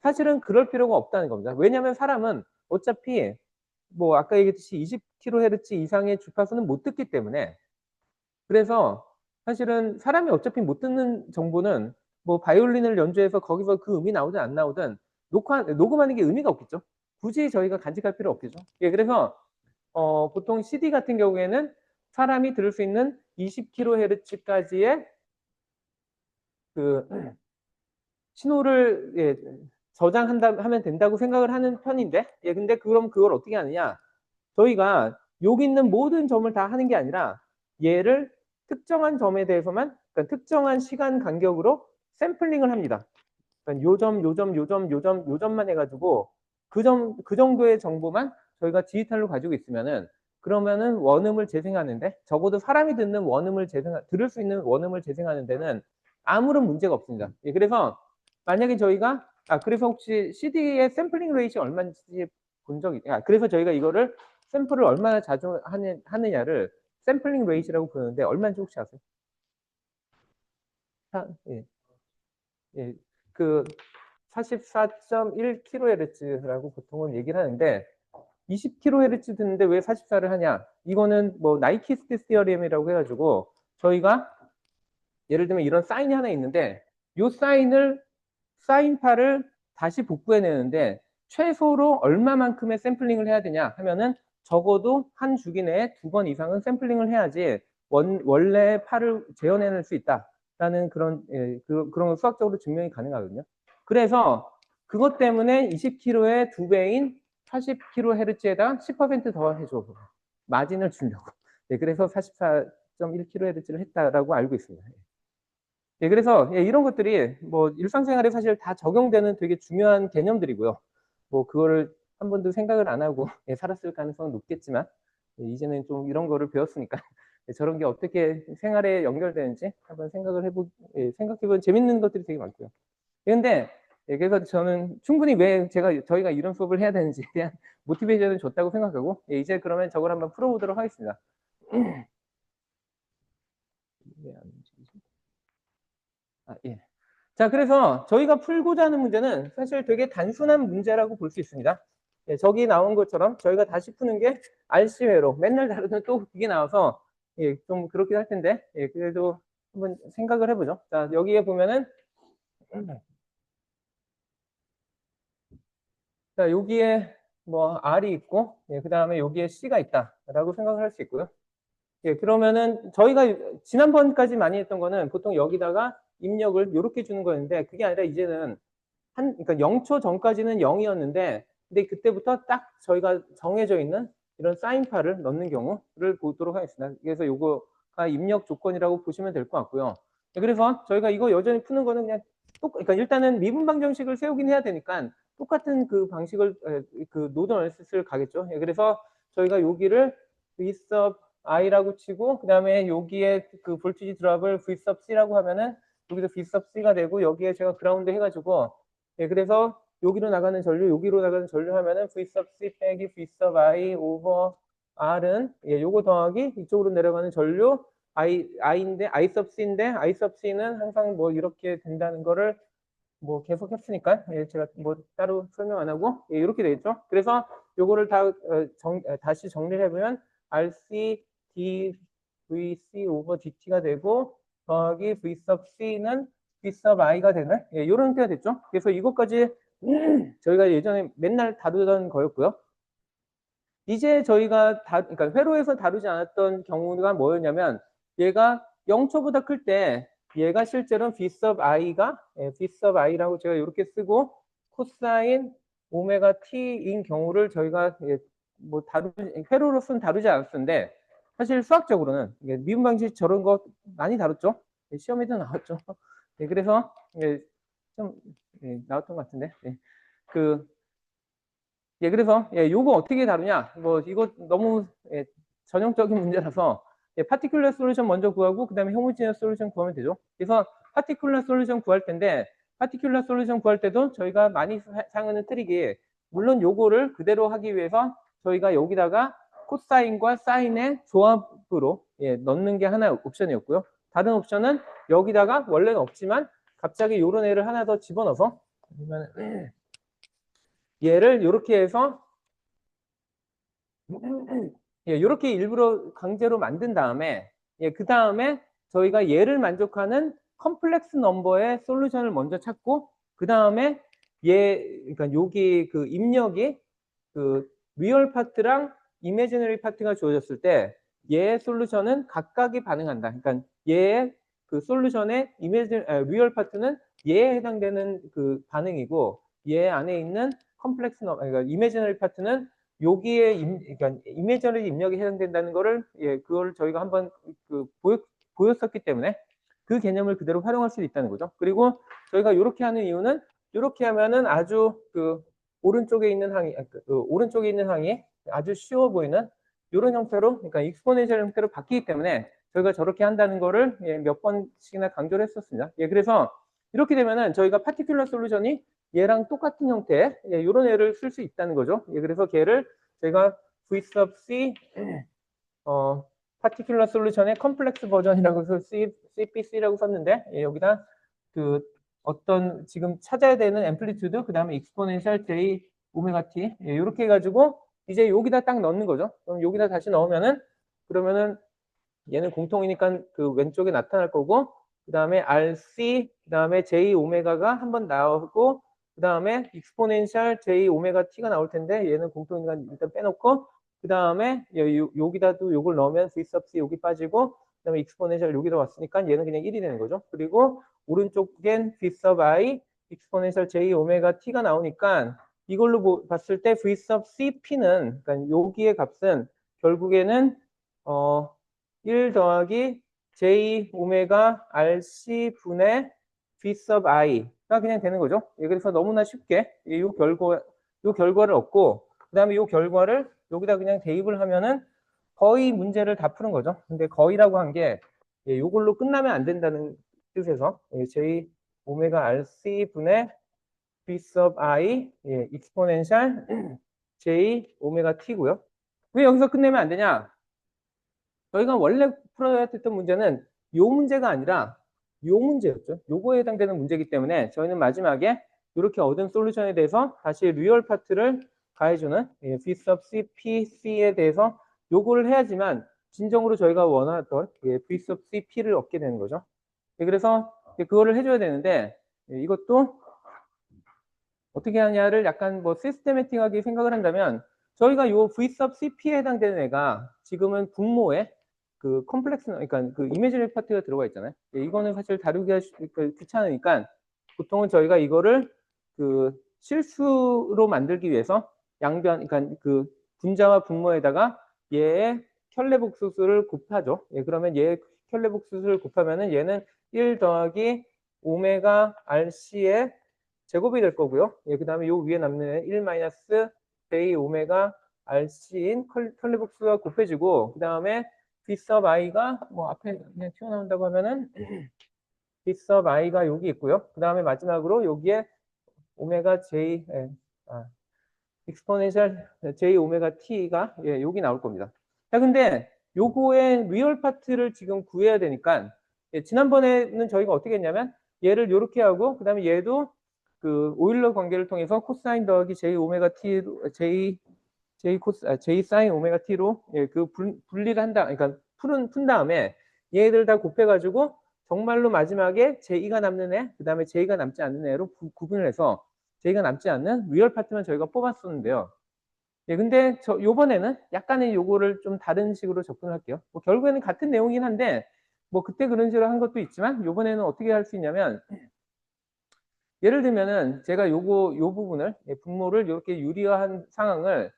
사실은 그럴 필요가 없다는 겁니다. 왜냐하면 사람은 어차피 뭐 아까 얘기했듯이 20kHz 이상의 주파수는 못 듣기 때문에, 그래서 사실은 사람이 어차피 못 듣는 정보는 뭐 바이올린을 연주해서 거기서 그 음이 나오든 안 나오든 녹음하는 게 의미가 없겠죠. 굳이 저희가 간직할 필요 없겠죠. 그래서 보통 CD 같은 경우에는 사람이 들을 수 있는 20kHz까지의 그 신호를 하면 된다고 생각을 하는 편인데, 근데 그럼 그걸 어떻게 하느냐? 저희가 여기 있는 모든 점을 다 하는 게 아니라 얘를 특정한 점에 대해서만, 그러니까 특정한 시간 간격으로 샘플링을 합니다. 그러니까 요 점, 요 점, 요 점, 요 점, 요 점만 해가지고 그 정도의 정보만 저희가 디지털로 가지고 있으면은, 그러면은 원음을 재생하는데, 적어도 사람이 듣는 들을 수 있는 원음을 재생하는 데는 아무런 문제가 없습니다. 그래서 만약에 저희가 그래서 혹시 CD의 샘플링 레이트 얼마인지 본 적이, 그래서 저희가 이거를 샘플을 얼마나 자주 하느냐를 샘플링 레이트라고 부르는데, 얼마인지 혹시 아세요? 예, 예, 그 44.1kHz라고 보통은 얘기를 하는데, 20kHz 듣는데 왜 44를 하냐? 이거는 뭐 나이키스트 시어리엄이라고 해가지고, 저희가 예를 들면 이런 사인이 하나 있는데, 이 사인파를 다시 복구해내는데 최소로 얼마만큼의 샘플링을 해야 되냐 하면은, 적어도 한 주기 내에 2번 이상은 샘플링을 해야지 원래 파를 재현해낼 수 있다라는 그런 수학적으로 증명이 가능하거든요. 그래서 그것 때문에 20kHz의 2배인 80kHz에다 10%더 해줘, 마진을 주려고. 그래서 44.1kHz를 했다라고 알고 있습니다. 그래서 이런 것들이 뭐 일상생활에 사실 다 적용되는 되게 중요한 개념들이고요. 뭐 그거를 한 번도 생각을 안 하고 살았을 가능성은 높겠지만, 이제는 좀 이런 거를 배웠으니까 저런 게 어떻게 생활에 연결되는지 한번 생각해보면 재밌는 것들이 되게 많고요. 근데 그래서 저는 충분히 왜 저희가 이런 수업을 해야 되는지에 대한 모티베이션을 줬다고 생각하고, 이제 그러면 저걸 한번 풀어보도록 하겠습니다. 예. 자, 그래서 저희가 풀고자 하는 문제는 사실 되게 단순한 문제라고 볼 수 있습니다. 예, 저기 나온 것처럼 저희가 다시 푸는 게 RC회로 맨날 다루는 또 그게 나와서 예, 좀 그렇긴 할 텐데 예, 그래도 한번 생각을 해보죠. 자, 여기에 보면은 자, 여기에 뭐 R이 있고 예, 그 다음에 여기에 C가 있다라고 생각을 할 수 있고요. 예, 그러면은 저희가 지난번까지 많이 했던 거는 보통 여기다가 입력을 이렇게 주는 거였는데 그게 아니라 이제는 그러니까 0초 전까지는 0이었는데 근데 그때부터 딱 저희가 정해져 있는 이런 사인파를 넣는 경우를 보도록 하겠습니다. 그래서 요거가 입력 조건이라고 보시면 될 것 같고요. 예, 그래서 저희가 이거 여전히 푸는 거는 그냥 그러니까 일단은 미분 방정식을 세우긴 해야 되니까 똑같은 그 방식을 그 노드 어널리시스를 가겠죠. 예, 그래서 저희가 여기를 v sub i라고 치고 그다음에 여기에 그 볼티지 드랍을 v sub c라고 하면은 여기도 v sub c가 되고 여기에 제가 그라운드 해가지고 예, 그래서 여기로 나가는 전류, 여기로 나가는 전류 하면은 V sub C 빼기 V sub I 오버 R은 예, 요거 더하기 이쪽으로 내려가는 전류 I인데 I sub C인데 I sub C는 항상 뭐 이렇게 된다는 거를 뭐 계속 했으니까 예, 제가 뭐 따로 설명 안 하고 예, 이렇게 되겠죠. 그래서 요거를 다시 정리를 해보면 RC DVC 오버 DT가 되고 더하기 V sub C는 V sub I가 되는 예, 이런 형태가 됐죠. 그래서 이것까지 저희가 예전에 맨날 다루던 거였고요. 이제 저희가 그러니까 회로에서 다루지 않았던 경우가 뭐였냐면 얘가 0초보다 클 때 얘가 실제로는 V sub i가 V sub i라고 제가 이렇게 쓰고 코사인 오메가 t인 경우를 저희가 뭐 회로로서는 다루지 않았는데 사실 수학적으로는 미분 방식 저런 거 많이 다뤘죠. 시험에도 나왔죠. 그래서 좀 나왔던 것 같은데 그 예, 그래서 예, 요거 어떻게 다루냐? 뭐 이거 너무 전형적인 문제라서 파티큘러 솔루션 먼저 구하고 그다음에 호모지니어스 솔루션 구하면 되죠. 그래서 파티큘러 솔루션 구할 텐데 파티큘러 솔루션 구할 때도 저희가 많이 사용하는 트릭이 물론 요거를 그대로 하기 위해서 저희가 여기다가 코사인과 사인의 조합으로 넣는 게 하나의 옵션이었고요. 다른 옵션은 여기다가 원래는 없지만 갑자기 요런 애를 하나 더 집어넣어서 얘를 이렇게 해서 이렇게 일부러 강제로 만든 다음에 그 다음에 저희가 얘를 만족하는 컴플렉스 넘버의 솔루션을 먼저 찾고 그 다음에 그러니까 여기 그 입력이 그 리얼 파트랑 이미지너리 파트가 주어졌을 때 얘의 솔루션은 각각이 반응한다. 그러니까 얘의 그 솔루션의 리얼 파트는 얘에 해당되는 그 반응이고 얘 안에 있는 컴플렉스 넘버, 그러니까 이미지너리 파트는 여기에 그러니까 이미지너리 입력이 해당된다는 거를 그걸 저희가 한번 그 보였었기 때문에 그 개념을 그대로 활용할 수 있다는 거죠. 그리고 저희가 이렇게 하는 이유는 이렇게 하면은 아주 그 오른쪽에 있는 항이 아주 쉬워 보이는 이런 형태로 그러니까 익스포넨셜 형태로 바뀌기 때문에 저희가 저렇게 한다는 거를 몇 번씩이나 강조를 했었습니다. 그래서 이렇게 되면은 저희가 파티큘러 솔루션이 얘랑 똑같은 형태 이런 애를 쓸 수 있다는 거죠. 그래서 걔를 제가 V sub C 파티큘러 솔루션의 컴플렉스 버전이라고 해서 CPC라고 썼는데 여기다 그 어떤 지금 찾아야 되는 앰플리튜드 그 다음에 익스포넨셜 J 오메가 T 이렇게 해가지고 이제 여기다 딱 넣는 거죠. 그럼 여기다 다시 넣으면은 그러면은 얘는 공통이니까 그 왼쪽에 나타날 거고 그 다음에 RC 그 다음에 J 오메가가 한번 나오고 그 다음에 익스포넨셜 J 오메가 T가 나올 텐데 얘는 공통이니까 일단 빼놓고 그 다음에 여기다도 요걸 넣으면 V sub C 여기 빠지고 그 다음에 익스포넨셜 여기다 왔으니까 얘는 그냥 1이 되는 거죠. 그리고 오른쪽엔 V sub I 익스포넨셜 J 오메가 T가 나오니까 이걸로 봤을 때 V sub CP는 그러니까 여기의 값은 결국에는 1 더하기 J 오메가 RC 분의 V sub I가 그냥 되는 거죠. 그래서 너무나 쉽게 이 결과를 얻고 그 다음에 이 결과를 여기다 그냥 대입을 하면은 거의 문제를 다 푸는 거죠. 근데 거의라고 한 게 이걸로 끝나면 안 된다는 뜻에서 J 오메가 RC 분의 V sub I 익스포넨셜 J 오메가 T고요. 왜 여기서 끝내면 안 되냐? 저희가 원래 풀어야 했던 문제는 이 문제가 아니라 요 문제였죠. 요거에 해당되는 문제이기 때문에 저희는 마지막에 이렇게 얻은 솔루션에 대해서 다시 리얼 파트를 가해주는 B sub C, P, C에 대해서 요거를 해야지만 진정으로 저희가 원하던 B sub C, P를 얻게 되는 거죠. 그래서 그거를 해줘야 되는데 이것도 어떻게 하냐를 약간 뭐 시스테매틱하게 생각을 한다면 저희가 요 V sub CP에 해당되는 애가 지금은 분모에 그 컴플렉스, 그러니까 그 이미지너리 파트가 들어가 있잖아요. 이거는 사실 다루기가 귀찮으니까 보통은 저희가 이거를 그 실수로 만들기 위해서 양변, 그러니까 그 분자와 분모에다가 얘의 켤레복수수를 곱하죠. 그러면 얘의 켤레복수수를 곱하면은 얘는 1 더하기 오메가 RC의 제곱이 될 거고요. 그 다음에 요 위에 남는 1 마이너스 j 오메가 RC인 컬리복수가 곱해지고, 그 다음에 B sub i가 뭐 앞에 그냥 튀어나온다고 하면은 B sub i가 여기 있고요. 그 다음에 마지막으로 여기에 오메가 j, 익스포넨셜 j 오메가 t가 여기 나올 겁니다. 자, 근데 요거의 리얼 파트를 지금 구해야 되니까 지난번에는 저희가 어떻게 했냐면 얘를 이렇게 하고 그 다음에 얘도 그 오일러 관계를 통해서 코사인 더하기 j 오메가 t로 j 사인 오메가 t로 그 분리를 한다. 그러니까 푼 다음에 얘들 다 곱해가지고 정말로 마지막에 j가 남는 애, 그 다음에 j가 남지 않는 애로 구분을 해서 j가 남지 않는 리얼 파트만 저희가 뽑았었는데요. 근데 요번에는 약간의 요거를 좀 다른 식으로 접근을 할게요. 뭐 결국에는 같은 내용이긴 한데 뭐 그때 그런 식으로 한 것도 있지만 요번에는 어떻게 할 수 있냐면 예를 들면은 제가 요 부분을 분모를 이렇게 유리화한 상황을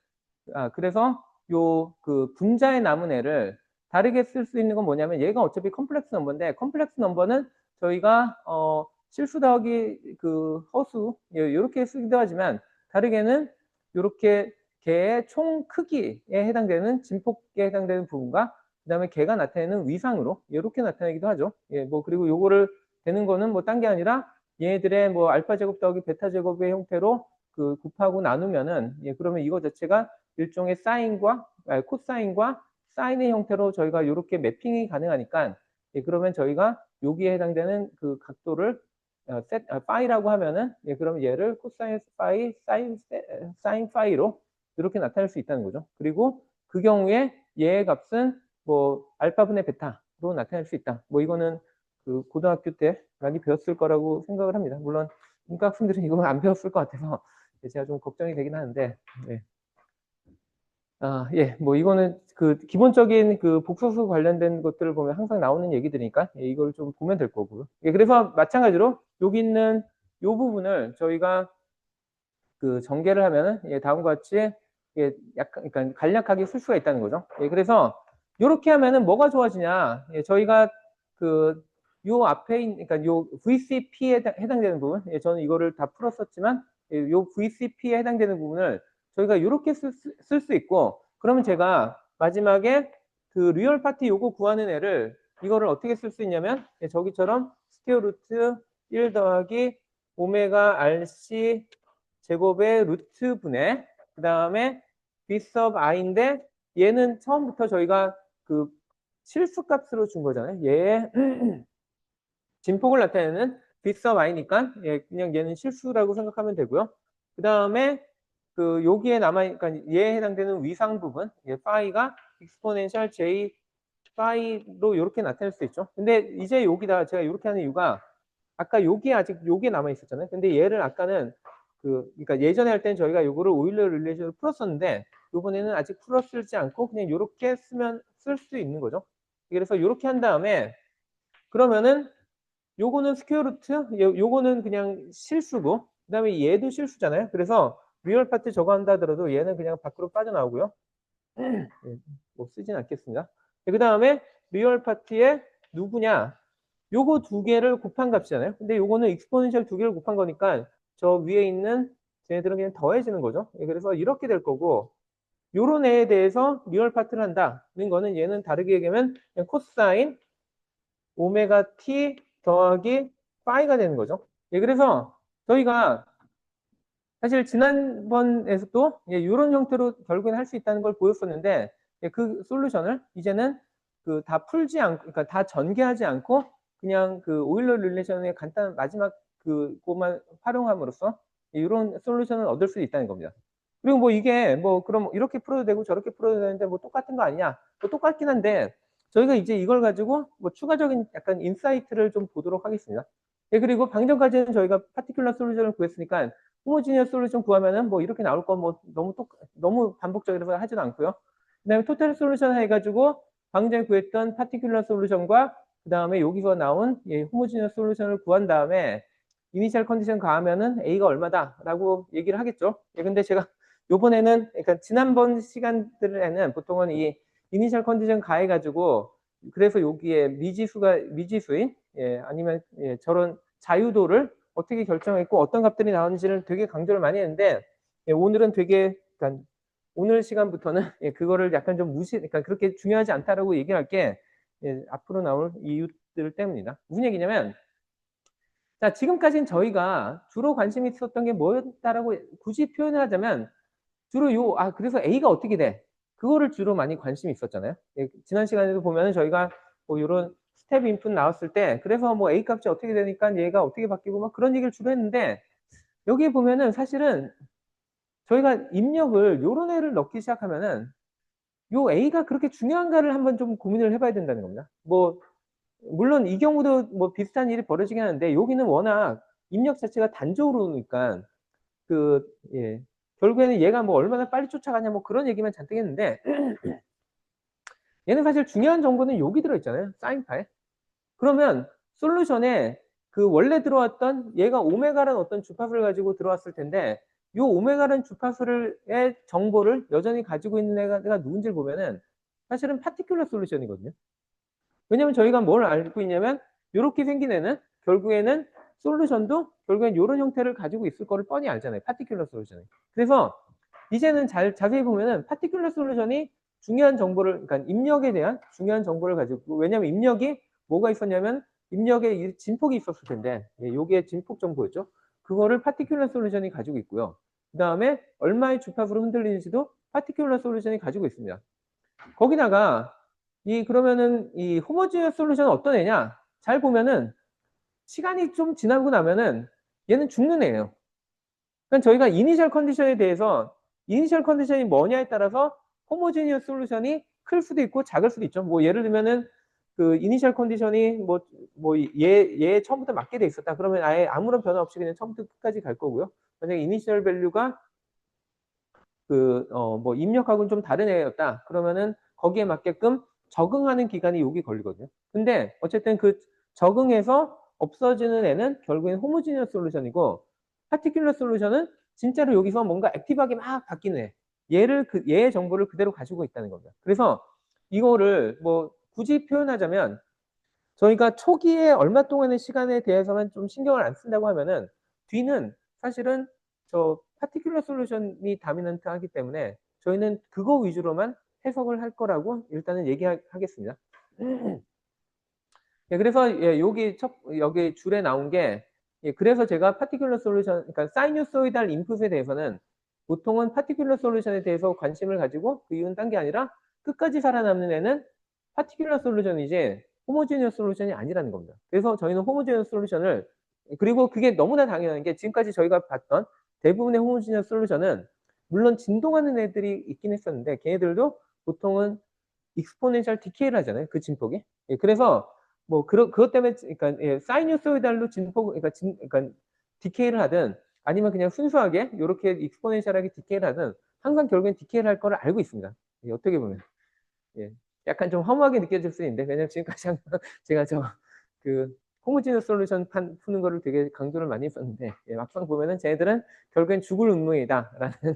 그래서 요 그 분자에 남은 애를 다르게 쓸 수 있는 건 뭐냐면 얘가 어차피 컴플렉스 넘버인데 컴플렉스 넘버는 저희가 실수 더하기 그 허수 이렇게 쓰기도 하지만 다르게는 이렇게 개의 총 크기에 해당되는 진폭에 해당되는 부분과 그다음에 개가 나타내는 위상으로 이렇게 나타내기도 하죠. 뭐 그리고 요거를 되는 거는 뭐 딴 게 아니라 얘네들의 뭐 알파 제곱 더하기 베타 제곱의 형태로 그 곱하고 나누면은 그러면 이거 자체가 일종의 사인과 코사인과 사인의 형태로 저희가 이렇게 매핑이 가능하니까 그러면 저희가 여기에 해당되는 그 각도를 파이라고 하면은 그러면 얘를 코사인 파이, 사인 파이로 이렇게 나타낼 수 있다는 거죠. 그리고 그 경우에 얘의 값은 뭐 알파분의 베타로 나타낼 수 있다. 뭐 이거는 그 고등학교 때 많이 배웠을 거라고 생각을 합니다. 물론 문과 학생들은 이거 안 배웠을 것 같아서 제가 좀 걱정이 되긴 하는데. 뭐 이거는 그 기본적인 그 복소수 관련된 것들을 보면 항상 나오는 얘기들이니까 이걸 좀 보면 될 거고요. 그래서 마찬가지로 여기 있는 이 부분을 저희가 그 전개를 하면은 다음과 같이 약간 그러니까 간략하게 쓸 수가 있다는 거죠. 그래서 이렇게 하면은 뭐가 좋아지냐? 저희가 그 요 앞에 그러니까 요 VCP에 해당되는 부분, 저는 이거를 다 풀었었지만 요 VCP에 해당되는 부분을 저희가 이렇게 쓸 수 있고, 그러면 제가 마지막에 그 리얼 파티 요거 구하는 애를 이거를 어떻게 쓸 수 있냐면 저기처럼 스퀘어 루트 1 더하기 오메가 RC 제곱의 루트 분의 그 다음에 B sub i인데 얘는 처음부터 저희가 그 실수값으로 준 거잖아요. 얘의 진폭을 나타내는 B sub i니까 그냥 얘는 실수라고 생각하면 되고요. 그 다음에 그 여기에 그러니까 얘에 해당되는 위상 부분, 파이가 exponential j 파이로 이렇게 나타낼 수 있죠. 근데 이제 여기다 제가 이렇게 하는 이유가 아까 여기 아직 여기에 남아 있었잖아요. 근데 얘를 아까는 그러니까 예전에 할 때는 저희가 요거를 오일러 릴레이션으로 풀었었는데 이번에는 아직 풀었을지 않고 그냥 이렇게 쓸 수 있는 거죠. 그래서 이렇게 한 다음에 그러면은 요거는 스퀘어 루트, 요거는 그냥 실수고 그다음에 얘도 실수잖아요. 그래서 리얼 파트 저거 한다 하더라도 얘는 그냥 밖으로 빠져나오고요. 뭐 쓰진 않겠습니다. 그 다음에 리얼 파트에 누구냐? 요거 두 개를 곱한 값이잖아요. 근데 요거는 익스포넨셜 두 개를 곱한 거니까 저 위에 있는 쟤네들은 그냥 더해지는 거죠. 그래서 이렇게 될 거고 요런 애에 대해서 리얼 파트를 한다는 거는 얘는 다르게 얘기하면 그냥 코사인 오메가 t 더하기 파이가 되는 거죠. 그래서 저희가 사실 지난번에서도 이런 형태로 결국엔 할 수 있다는 걸 보였었는데 그 솔루션을 이제는 그 다 풀지 않고, 그러니까 다 전개하지 않고 그냥 그 오일러 릴레이션의 간단 마지막 그것만 활용함으로써 이런 솔루션을 얻을 수 있다는 겁니다. 그리고 뭐 이게 뭐 그럼 이렇게 풀어도 되고 저렇게 풀어도 되는데 뭐 똑같은 거 아니냐? 뭐 똑같긴 한데 저희가 이제 이걸 가지고 뭐 추가적인 약간 인사이트를 좀 보도록 하겠습니다. 예, 그리고 방전까지는 저희가 파티큘러 솔루션을 구했으니까 호모지니어스 솔루션 구하면은 뭐 이렇게 나올 거 뭐 너무 반복적이라서 하지도 않고요. 그다음에 토탈 솔루션 해가지고 방금 전에 구했던 파티큘러 솔루션과 그 다음에 여기서 나온 호모지니어스 솔루션을 구한 다음에 이니셜 컨디션 가하면은 A가 얼마다라고 얘기를 하겠죠. 예, 근데 제가 요번에는 그러니까 지난번 시간들에는 보통은 이 이니셜 컨디션 가해가지고 그래서 여기에 미지수인 아니면 저런 자유도를 어떻게 결정했고 어떤 값들이 나오는지를 되게 강조를 많이 했는데 오늘은 되게 그러니까 오늘 시간부터는 그거를 약간 좀 그러니까 그렇게 중요하지 않다라고 얘기할 게 앞으로 나올 이유들 때문이다. 무슨 얘기냐면 자, 지금까지는 저희가 주로 관심이 있었던 게 뭐였다라고 굳이 표현을 하자면 주로 그래서 A가 어떻게 돼? 그거를 주로 많이 관심이 있었잖아요. 지난 시간에도 보면은 저희가 뭐 이런 스텝 인풋 나왔을 때 그래서 뭐 A 값이 어떻게 되니까 얘가 어떻게 바뀌고 막 그런 얘기를 주로 했는데 여기 보면은 사실은 저희가 입력을 요런 애를 넣기 시작하면은 요 A가 그렇게 중요한가를 한번 좀 고민을 해봐야 된다는 겁니다. 뭐 물론 이 경우도 뭐 비슷한 일이 벌어지긴 하는데 여기는 워낙 입력 자체가 단적으로 오니까 결국에는 얘가 뭐 얼마나 빨리 쫓아가냐 뭐 그런 얘기만 잔뜩 했는데 얘는 사실 중요한 정보는 여기 들어있잖아요. 사인파에. 그러면 솔루션에 그 원래 들어왔던 얘가 오메가라는 어떤 주파수를 가지고 들어왔을 텐데 이 오메가라는 주파수의 정보를 여전히 가지고 있는 애가 누군지를 보면은 사실은 파티큘러 솔루션이거든요. 왜냐면 저희가 뭘 알고 있냐면 이렇게 생긴 애는 결국에는 솔루션도 결국엔 이런 형태를 가지고 있을 거를 뻔히 알잖아요. 파티큘러 솔루션이. 그래서 이제는 자세히 보면은 파티큘러 솔루션이 중요한 정보를 그러니까 입력에 대한 중요한 정보를 가지고 왜냐면 입력이 뭐가 있었냐면 입력에 진폭이 있었을 텐데 요게 진폭 정보였죠. 그거를 파티큘러 솔루션이 가지고 있고요. 그 다음에 얼마의 주파수로 흔들리는지도 파티큘러 솔루션이 가지고 있습니다. 거기다가 그러면은 이 호모지니어스 솔루션은 어떤 애냐? 잘 보면은 시간이 좀 지나고 나면은 얘는 죽는 애예요. 그러니까 저희가 이니셜 컨디션에 대해서 이니셜 컨디션이 뭐냐에 따라서 호모지니어스 솔루션이 클 수도 있고 작을 수도 있죠. 뭐 예를 들면은 그 이니셜 컨디션이 얘 처음부터 맞게 돼 있었다. 그러면 아예 아무런 변화 없이 그냥 처음부터 끝까지 갈 거고요. 만약에 이니셜 밸류가 입력하고는 좀 다른 애였다. 그러면은 거기에 맞게끔 적응하는 기간이 여기 걸리거든요. 근데 어쨌든 그 적응해서 없어지는 애는 결국엔 호모지니어스 솔루션이고 파티큘러 솔루션은 진짜로 여기서 뭔가 액티브하게 막 바뀌는 애. 얘의 정보를 그대로 가지고 있다는 겁니다. 그래서 이거를 뭐 굳이 표현하자면 저희가 초기에 얼마 동안의 시간에 대해서만 좀 신경을 안 쓴다고 하면은 뒤는 사실은 저 파티큘러 솔루션이 다미넌트 하기 때문에 저희는 그거 위주로만 해석을 할 거라고 일단은 얘기하겠습니다. 그래서 여기 줄에 나온 게 그래서 제가 파티큘러 솔루션 그러니까 사이누소이달 인풋에 대해서는 보통은 파티큘러 솔루션에 대해서 관심을 가지고 그 이유는 딴 게 아니라 끝까지 살아남는 애는 파티큘러 솔루션이지 호모지니어스 솔루션이 아니라는 겁니다. 그래서 저희는 호모지니어스 솔루션을 그리고 그게 너무나 당연한 게 지금까지 저희가 봤던 대부분의 호모지니어스 솔루션은 물론 진동하는 애들이 있긴 했었는데 걔네들도 보통은 익스포넨셜 디케이를 하잖아요. 그 진폭이. 그래서 뭐 그것 때문에 그러니까 사이누소이달로 진폭 그러니까 디케이를 하든 아니면 그냥 순수하게 이렇게 익스포넨셜하게 디케이를 하든 항상 결국엔 디케이를 할 거를 알고 있습니다. 어떻게 보면 약간 좀 허무하게 느껴질 수 있는데 왜냐면 지금까지 항상 제가 그 호모지니어스 솔루션 푸는 거를 되게 강조를 많이 했었는데 막상 보면은 쟤네들은 결국엔 죽을 운명이다라는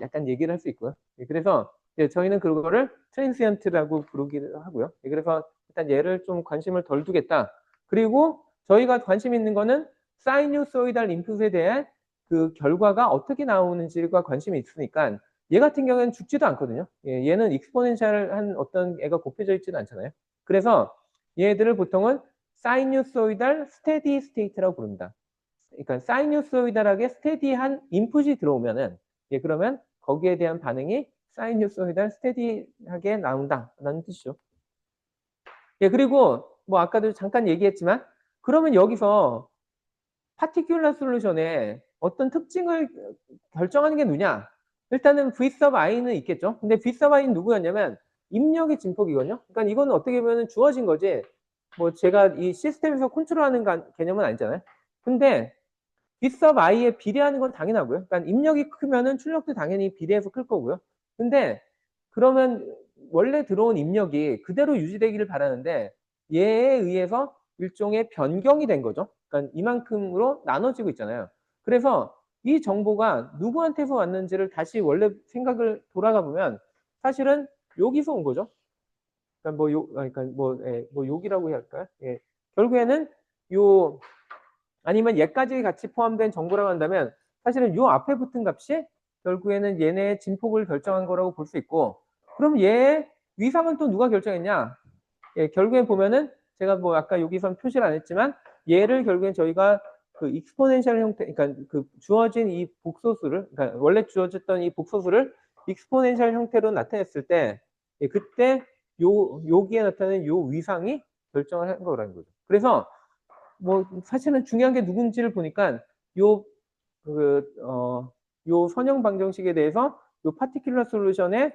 약간 얘기를 할 수 있고요. 그래서 저희는 그거를 트랜시언트라고 부르기도 하고요. 그래서 일단 얘를 좀 관심을 덜 두겠다. 그리고 저희가 관심 있는 거는 사이누소이달 인풋에 대한 그 결과가 어떻게 나오는지가 관심이 있으니까 얘 같은 경우에는 죽지도 않거든요. 얘는 익스포넨셜한 어떤 애가 곱해져 있지는 않잖아요. 그래서 얘들을 보통은 사이누소이달 스테디 스테이트라고 부릅니다. 그러니까 사이누소이달하게 스테디한 인풋이 들어오면은 그러면 거기에 대한 반응이 사이누소이달 스테디하게 나온다라는 뜻이죠. 그리고 뭐 아까도 잠깐 얘기했지만 그러면 여기서 파티큘러 솔루션의 어떤 특징을 결정하는 게 누구냐? 일단은 V sub i는 있겠죠. 근데 V sub i는 누구였냐면 입력의 진폭이거든요. 그러니까 이거는 어떻게 보면 주어진 거지. 뭐 제가 이 시스템에서 컨트롤하는 개념은 아니잖아요. 근데 V sub i에 비례하는 건 당연하고요. 그러니까 입력이 크면은 출력도 당연히 비례해서 클 거고요. 근데 그러면 원래 들어온 입력이 그대로 유지되기를 바라는데 얘에 의해서 일종의 변경이 된 거죠. 그러니까 이만큼으로 나눠지고 있잖아요. 그래서 이 정보가 누구한테서 왔는지를 다시 원래 생각을 돌아가 보면 사실은 여기서 온 거죠. 그러니까 뭐 여기라고 해야 할까요? 예. 결국에는 요 아니면 얘까지 같이 포함된 정보라고 한다면 사실은 요 앞에 붙은 값이 결국에는 얘네의 진폭을 결정한 거라고 볼 수 있고 그럼 얘의 위상은 또 누가 결정했냐? 예, 결국엔 보면은 제가 뭐 아까 여기선 표시를 안 했지만 얘를 결국엔 저희가 그 익스포넨셜 형태, 그러니까 그 주어진 이 복소수를, 그러니까 원래 주어졌던 이 복소수를 익스포넨셜 형태로 나타냈을 때, 예, 그때 여기에 나타나는 요 위상이 결정을 한 거라는 거죠. 그래서 뭐 사실은 중요한 게 누군지를 보니까 요 요 선형 방정식에 대해서 요 파티큘러 솔루션에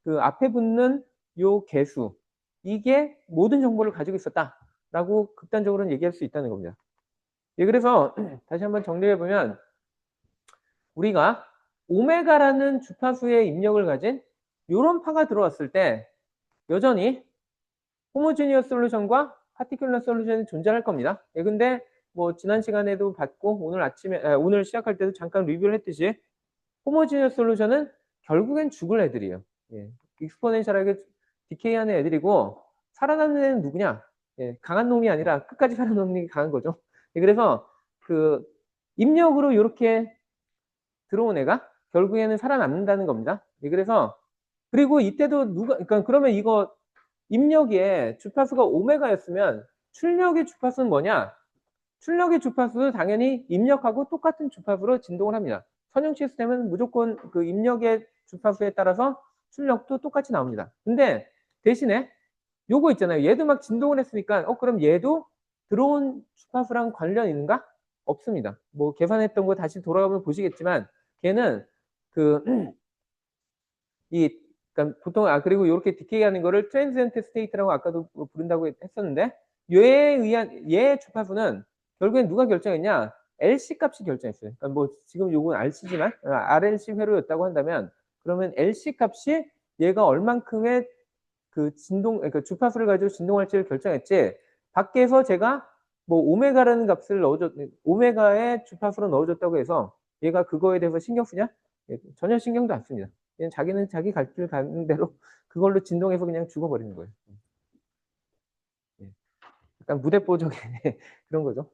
그 앞에 붙는 요 개수 이게 모든 정보를 가지고 있었다라고 극단적으로는 얘기할 수 있다는 겁니다. 예, 그래서 다시 한번 정리해 보면 우리가 오메가라는 주파수의 입력을 가진 요런 파가 들어왔을 때 여전히 호모지니어스 솔루션과 파티큘러 솔루션이 존재할 겁니다. 예, 근데 뭐 지난 시간에도 봤고 오늘 시작할 때도 잠깐 리뷰를 했듯이 호모지니어스 솔루션은 결국엔 죽을 애들이에요. 예, 익스포넨셜하게 디케이하는 애들이고 살아남는 애는 누구냐? 예, 강한 놈이 아니라 끝까지 살아남는 게 강한 거죠. 예, 그래서 그 입력으로 이렇게 들어온 애가 결국에는 살아남는다는 겁니다. 예, 그래서 그리고 이때도 그러니까 그러면 이거 입력에 주파수가 오메가였으면 출력의 주파수는 뭐냐? 출력의 주파수는 당연히 입력하고 똑같은 주파수로 진동을 합니다. 선형 시스템은 무조건 그 입력의 주파수에 따라서 출력도 똑같이 나옵니다. 근데 대신에 요거 있잖아요. 얘도 막 진동을 했으니까 그럼 얘도 들어온 주파수랑 관련 있는가? 없습니다. 뭐 계산했던 거 다시 돌아가면 보시겠지만 걔는 그 이 그러니까 보통 그리고 이렇게 디케이하는 거를 트랜지언트 스테이트라고 아까도 부른다고 했었는데 얘의 주파수는 결국엔 누가 결정했냐? LC 값이 결정했어요. 그러니까 뭐 지금 요건 RC지만 RLC 회로였다고 한다면 그러면 LC 값이 얘가 얼만큼의 그 그러니까 주파수를 가지고 진동할지를 결정했지. 밖에서 제가 뭐 오메가라는 값을 오메가의 주파수로 넣어줬다고 해서 얘가 그거에 대해서 신경 쓰냐? 예, 전혀 신경도 안 씁니다. 그냥 자기는 자기 갈 길 가는 대로 그걸로 진동해서 그냥 죽어버리는 거예요. 예. 약간 무대뽀적인 그런 거죠.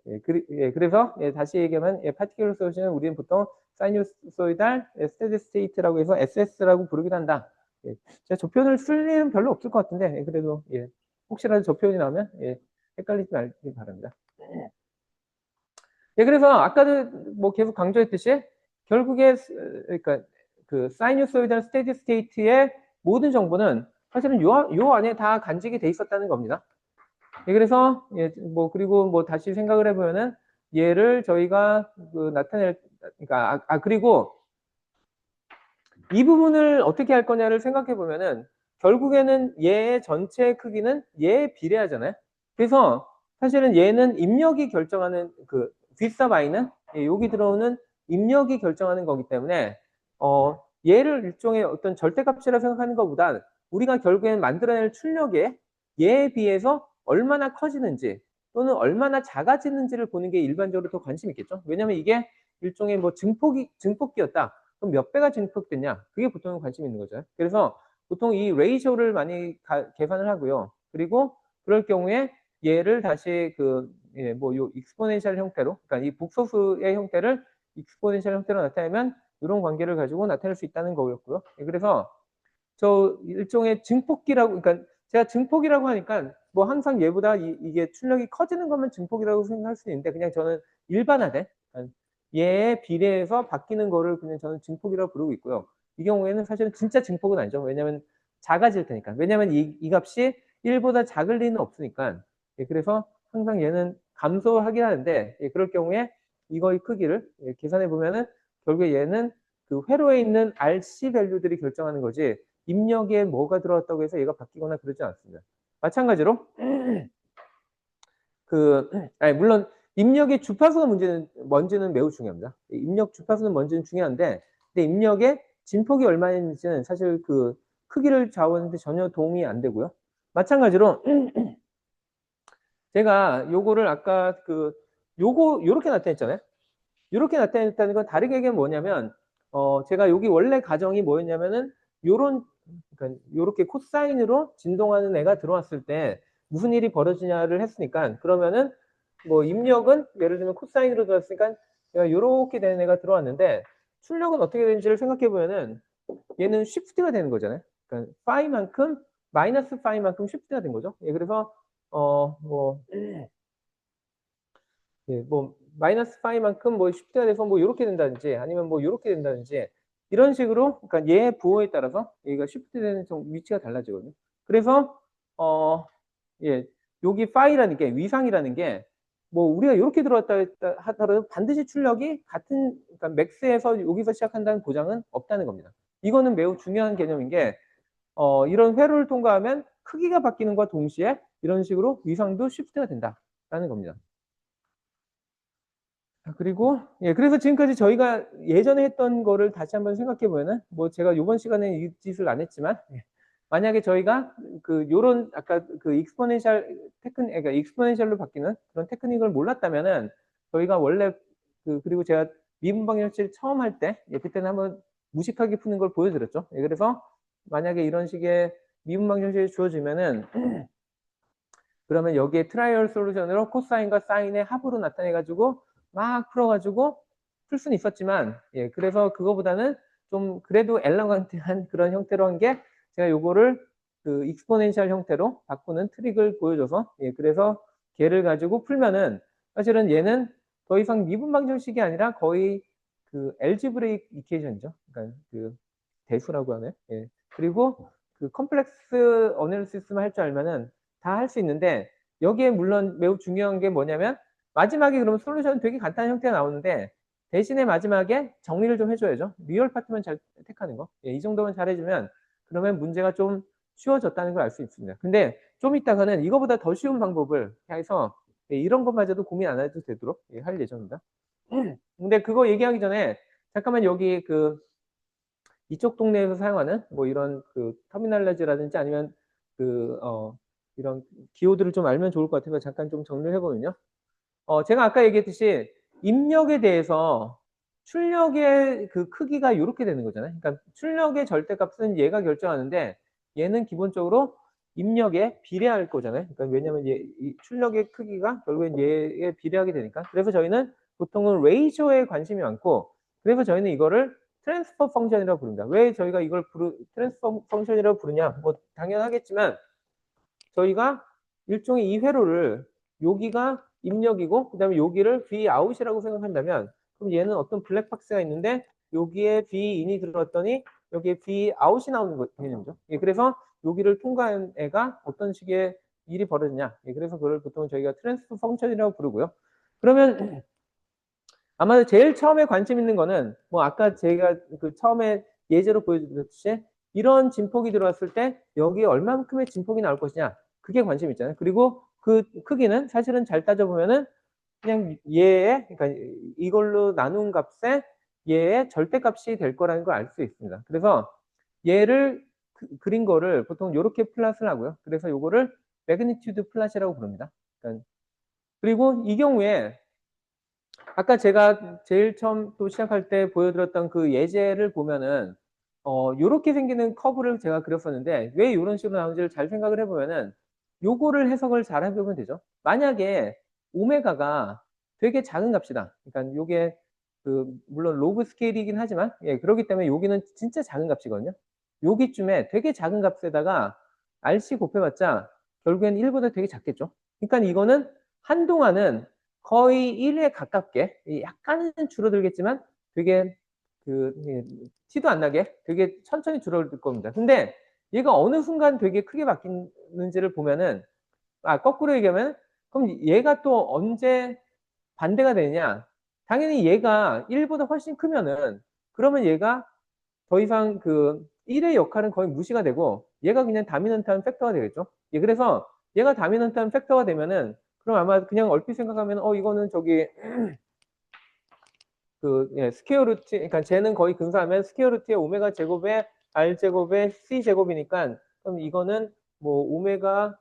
그래서 다시 얘기하면 파티큘러 솔루션은 우리는 보통 사이누소이달 스테디 스테이트라고 해서 SS라고 부르기도 한다. 제가 저 표현을 쓸 일은 별로 없을 것 같은데 그래도 혹시라도 저 표현이 나오면 헷갈리지 말기 바랍니다. 그래서 아까도 뭐 계속 강조했듯이 결국에 그러니까 그 사이누소이달 스테디 스테이트의 모든 정보는 사실은 요 안에 다 간직이 돼 있었다는 겁니다. 그래서 뭐 그리고 뭐 다시 생각을 해보면은 얘를 저희가 그러니까 그리고 이 부분을 어떻게 할 거냐를 생각해 보면은 결국에는 얘의 전체 크기는 얘에 비례하잖아요. 그래서 사실은 얘는 입력이 결정하는 그 뒷삽 i는 여기 들어오는 입력이 결정하는 거기 때문에 얘를 일종의 어떤 절대값이라 생각하는 것보단 우리가 결국엔 만들어낼 출력에 얘에 비해서 얼마나 커지는지 또는 얼마나 작아지는지를 보는 게 일반적으로 더 관심 있겠죠. 왜냐하면 이게 일종의 뭐 증폭기였다. 그럼 몇 배가 증폭됐냐? 그게 보통 관심 있는 거죠. 그래서 보통 이 레이쇼를 많이 계산을 하고요. 그리고 그럴 경우에 얘를 다시 요 익스포넨셜 형태로, 그러니까 이 복소수의 형태를 익스포넨셜 형태로 나타내면 이런 관계를 가지고 나타낼 수 있다는 거였고요. 그래서 저 일종의 증폭기라고, 그러니까 제가 증폭이라고 하니까 뭐 항상 얘보다 이게 출력이 커지는 거면 증폭이라고 생각할 수 있는데 그냥 저는 일반화된 얘에 비례해서 바뀌는 거를 그냥 저는 증폭이라고 부르고 있고요. 이 경우에는 사실은 진짜 증폭은 아니죠. 왜냐하면 작아질 테니까. 왜냐하면 이 값이 1보다 작을 리는 없으니까 예, 그래서 항상 얘는 감소하긴 하는데, 예, 그럴 경우에 이거의 크기를 예, 계산해 보면은 결국에 얘는 그 회로에 있는 RC 밸류들이 결정하는 거지 입력에 뭐가 들어왔다고 해서 얘가 바뀌거나 그러지 않습니다. 마찬가지로 아니, 물론 입력의 주파수가 뭔지는 매우 중요합니다. 입력 주파수는 뭔지는 중요한데, 근데 입력의 진폭이 얼마인지는 사실 그 크기를 좌우하는데 전혀 도움이 안 되고요. 마찬가지로 제가 요거를 아까 요렇게 나타냈잖아요. 요렇게 나타냈다는 건 다르게 얘기하면 뭐냐면, 제가 여기 원래 가정이 뭐였냐면은, 그러니까 요렇게 코사인으로 진동하는 애가 들어왔을 때 무슨 일이 벌어지냐를 했으니까, 그러면은 뭐 입력은 예를 들면 코사인으로 들어왔으니까 얘가 요렇게 되는 애가 들어왔는데, 출력은 어떻게 되는지를 생각해 보면은 얘는 쉬프트가 되는 거잖아요. 그러니까 파이만큼, 마이너스 파이만큼 쉬프트가 된 거죠. 예, 그래서, 뭐, 예, 뭐 마이너스 파이만큼 뭐 쉽트가 돼서 뭐 이렇게 된다든지 아니면 뭐 이렇게 된다든지 이런 식으로 그러니까 얘 부호에 따라서 얘가 쉬프트 되는 위치가 달라지거든요. 그래서 예, 여기 파이라는 게 위상이라는 게 뭐 우리가 이렇게 들어왔다 하더라도 반드시 출력이 같은 그러니까 맥스에서 여기서 시작한다는 보장은 없다는 겁니다. 이거는 매우 중요한 개념인 게 이런 회로를 통과하면 크기가 바뀌는 것과 동시에 이런 식으로 위상도 쉬프트가 된다라는 겁니다. 그리고 예 그래서 지금까지 저희가 예전에 했던 거를 다시 한번 생각해 보면은 뭐 제가 요번 시간에 이 짓을 안 했지만 예, 만약에 저희가 요런 아까 익스포넨셜 그러니까 익스포넨셜로 바뀌는 그런 테크닉을 몰랐다면은 저희가 원래 그리고 제가 미분 방정식을 처음 할 때 예, 그때는 한번 무식하게 푸는 걸 보여드렸죠. 예, 그래서 만약에 이런 식의 미분 방정식이 주어지면은 그러면 여기에 트라이얼 솔루션으로 코사인과 사인의 합으로 나타내 가지고 막 풀어 가지고 풀 수는 있었지만 예 그래서 그거보다는 좀 그래도 엘러건트한 그런 형태로 한 게 제가 요거를 익스포넨셜 형태로 바꾸는 트릭을 보여줘서 예 그래서 걔를 가지고 풀면은 사실은 얘는 더 이상 미분 방정식이 아니라 거의 엘지브레이크 이퀘이션이죠. 그러니까 대수라고 하네. 예. 그리고 컴플렉스 어널리시스만 할 줄 알면은 다 할 수 있는데 여기에 물론 매우 중요한 게 뭐냐면 마지막에 그러면 솔루션 되게 간단한 형태가 나오는데 대신에 마지막에 정리를 좀 해줘야죠. 리얼 파트만 잘 택하는 거. 예, 이 정도만 잘해주면 그러면 문제가 좀 쉬워졌다는 걸 알 수 있습니다. 근데 좀 이따가는 이거보다 더 쉬운 방법을 해서 예, 이런 것마저도 고민 안 해도 되도록 예, 할 예정입니다. 근데 그거 얘기하기 전에 잠깐만 여기 이쪽 동네에서 사용하는 뭐 이런 터미널레지라든지 아니면 이런 기호들을 좀 알면 좋을 것 같아서 잠깐 좀 정리를 해보면요. 제가 아까 얘기했듯이 입력에 대해서 출력의 크기가 이렇게 되는 거잖아요. 그러니까 출력의 절대값은 얘가 결정하는데 얘는 기본적으로 입력에 비례할 거잖아요. 그러니까 왜냐면 이 출력의 크기가 결국엔 얘에 비례하게 되니까. 그래서 저희는 보통은 레이쇼에 관심이 많고 그래서 저희는 이거를 트랜스퍼 펑션이라고 부릅니다. 왜 저희가 이걸 트랜스퍼 펑션이라고 부르냐? 뭐 당연하겠지만 저희가 일종의 이 회로를 여기가 입력이고 그다음에 여기를 V 아웃이라고 생각한다면 그럼 얘는 어떤 블랙박스가 있는데 여기에 V 인이 들어왔더니 여기에 V 아웃이 나오는 개념이죠. 예, 그래서 여기를 통과한 애가 어떤 식의 일이 벌어지냐. 예, 그래서 그걸 보통 저희가 트랜스퍼 펑션이라고 부르고요. 그러면 아마 제일 처음에 관심 있는 거는 뭐 아까 제가 처음에 예제로 보여드렸듯이 이런 진폭이 들어왔을 때 여기에 얼마만큼의 진폭이 나올 것이냐 그게 관심 있잖아요. 그리고 그 크기는 사실은 잘 따져보면은 그냥 얘의 그러니까 이걸로 나눈 값에 얘의 절대값이 될 거라는 걸 알 수 있습니다. 그래서 얘를 그린 거를 보통 이렇게 플랫을 하고요. 그래서 요거를 매그니튜드 플랫이라고 부릅니다. 그러니까 그리고 이 경우에 아까 제가 제일 처음 또 시작할 때 보여드렸던 그 예제를 보면은 요렇게 생기는 커브를 제가 그렸었는데 왜 이런 식으로 나오는지를 잘 생각을 해보면은 요거를 해석을 잘 해보면 되죠. 만약에 오메가가 되게 작은 값이다. 그러니까 요게 물론 로그 스케일이긴 하지만 예 그렇기 때문에 여기는 진짜 작은 값이거든요. 여기쯤에 되게 작은 값에다가 RC 곱해봤자 결국엔 1보다 되게 작겠죠. 그러니까 이거는 한동안은 거의 1에 가깝게 약간은 줄어들겠지만 되게 티도 안 나게 되게 천천히 줄어들 겁니다. 근데 얘가 어느 순간 되게 크게 바뀌는지를 보면은 거꾸로 얘기하면, 그럼 얘가 또 언제 반대가 되느냐? 당연히 얘가 1보다 훨씬 크면은, 그러면 얘가 더 이상 그 1의 역할은 거의 무시가 되고, 얘가 그냥 다미넌트한 팩터가 되겠죠? 예, 그래서 얘가 다미넌트한 팩터가 되면은, 그럼 아마 그냥 얼핏 생각하면, 이거는 저기, 스퀘어 루트, 그러니까 쟤는 거의 근사하면 스퀘어 루트의 오메가 제곱에 R 제곱에 C 제곱이니까, 그럼 이거는 뭐 그러니까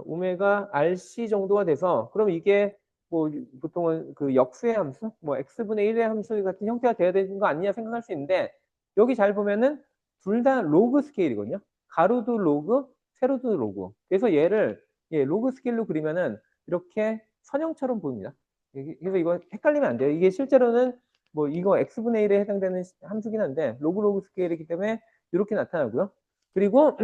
오메가 RC 정도가 돼서, 그럼 이게 뭐 보통은 그 역수의 함수, 뭐 x분의 1의 함수 같은 형태가 돼야 되는 거 아니냐 생각할 수 있는데, 여기 잘 보면은 둘 다 로그 스케일이거든요. 가로도 로그, 세로도 로그. 그래서 얘를 로그 스케일로 그리면은 이렇게 선형처럼 보입니다. 그래서 이거 헷갈리면 안 돼요. 이게 실제로는 뭐 이거 x분의 1에 해당되는 함수긴 한데 로그 스케일이기 때문에 이렇게 나타나고요. 그리고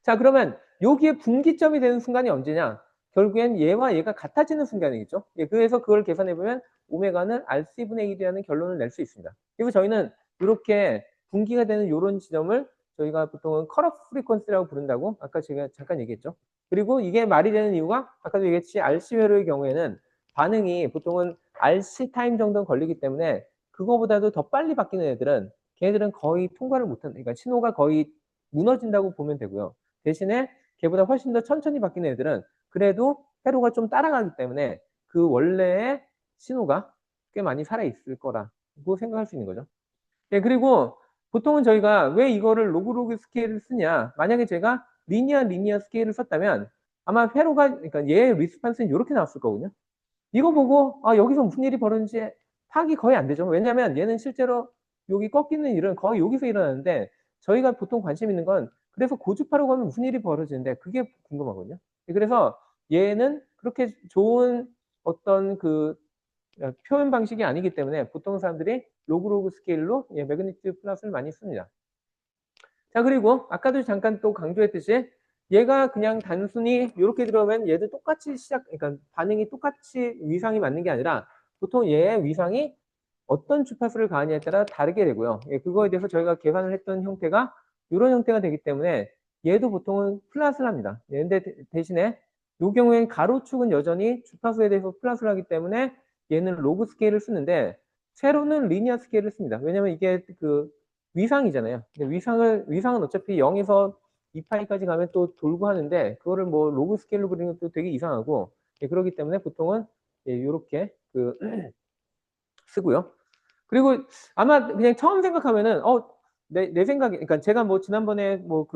자, 그러면 여기에 분기점이 되는 순간이 언제냐? 결국엔 얘와 얘가 같아지는 순간이겠죠? 예, 그래서 그걸 계산해보면 오메가는 RC분의 1이라는 결론을 낼 수 있습니다. 그리고 저희는 이렇게 분기가 되는 이런 지점을 저희가 보통은 컷오프 프리퀀시라고 부른다고 아까 제가 잠깐 얘기했죠. 그리고 이게 말이 되는 이유가 아까도 얘기했지 RC 회로의 경우에는 반응이 보통은 RC 타임 정도는 걸리기 때문에 그거보다도 더 빨리 바뀌는 애들은 걔네들은 거의 통과를 못한다. 그러니까 신호가 거의 무너진다고 보면 되고요. 대신에 걔보다 훨씬 더 천천히 바뀌는 애들은 그래도 회로가 좀 따라가기 때문에 그 원래의 신호가 꽤 많이 살아있을 거라고 생각할 수 있는 거죠. 예, 그리고 보통은 저희가 왜 이거를 로그 스케일을 쓰냐. 만약에 제가 리니어 스케일을 썼다면 아마 회로가, 그러니까 얘의 리스판스는 이렇게 나왔을 거거든요. 이거 보고, 여기서 무슨 일이 벌어지는지 파악이 거의 안 되죠. 왜냐면 얘는 실제로 여기 꺾이는 일은 거의 여기서 일어나는데 저희가 보통 관심 있는 건 그래서 고주파로 가면 무슨 일이 벌어지는데 그게 궁금하거든요. 그래서 얘는 그렇게 좋은 어떤 그 표현 방식이 아니기 때문에 보통 사람들이 로그 스케일로 매그니튜드 플러스를 많이 씁니다. 자, 그리고 아까도 잠깐 또 강조했듯이 얘가 그냥 단순히 이렇게 들어오면 얘도 똑같이 그러니까 반응이 똑같이 위상이 맞는 게 아니라 보통 얘의 위상이 어떤 주파수를 가하냐에 따라 다르게 되고요. 예, 그거에 대해서 저희가 계산을 했던 형태가 이런 형태가 되기 때문에 얘도 보통은 플러스를 합니다. 예, 근데 대신에 이 경우엔 가로축은 여전히 주파수에 대해서 플러스를 하기 때문에 얘는 로그 스케일을 쓰는데 세로는 리니어 스케일을 씁니다. 왜냐면 이게 그 위상이잖아요. 근데 위상은 어차피 0에서 2파이까지 가면 또 돌고 하는데, 그거를 뭐 로그 스케일로 그리는 것도 되게 이상하고, 예, 그렇기 때문에 보통은 요렇게 쓰고요. 그리고 아마 그냥 처음 생각하면은, 내 생각에, 그러니까 제가 뭐 지난번에 뭐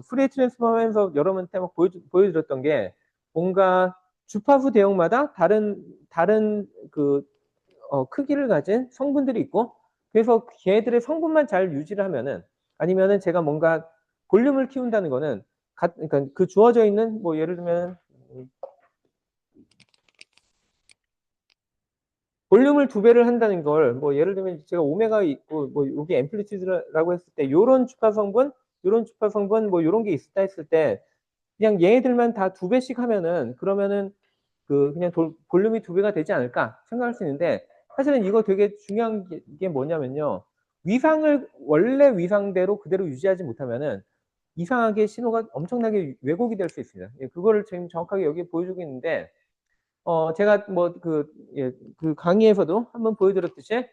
프리에 트랜스포 하면서 여러분한테 막 보여드렸던 게 뭔가 주파수 대역마다 다른 크기를 가진 성분들이 있고, 그래서 걔들의 성분만 잘 유지를 하면은, 아니면은 제가 뭔가 볼륨을 키운다는 거는 그러니까 그 주어져 있는 뭐 예를 들면 볼륨을 2배를 한다는 걸 뭐 예를 들면 제가 오메가 있고 뭐 여기 앰플리튜드라고 했을 때 요런 주파 성분, 요런 주파 성분 뭐 요런 게 있다 했을 때 그냥 얘네들만 다 2배씩 하면은 그러면은 그냥 볼륨이 2배가 되지 않을까 생각할 수 있는데, 사실은 이거 되게 중요한 게 뭐냐면요. 위상을 원래 위상대로 그대로 유지하지 못하면은 이상하게 신호가 엄청나게 왜곡이 될 수 있습니다. 예, 그거를 지금 정확하게 여기 보여주고 있는데, 제가 뭐 그 강의에서도 한번 보여드렸듯이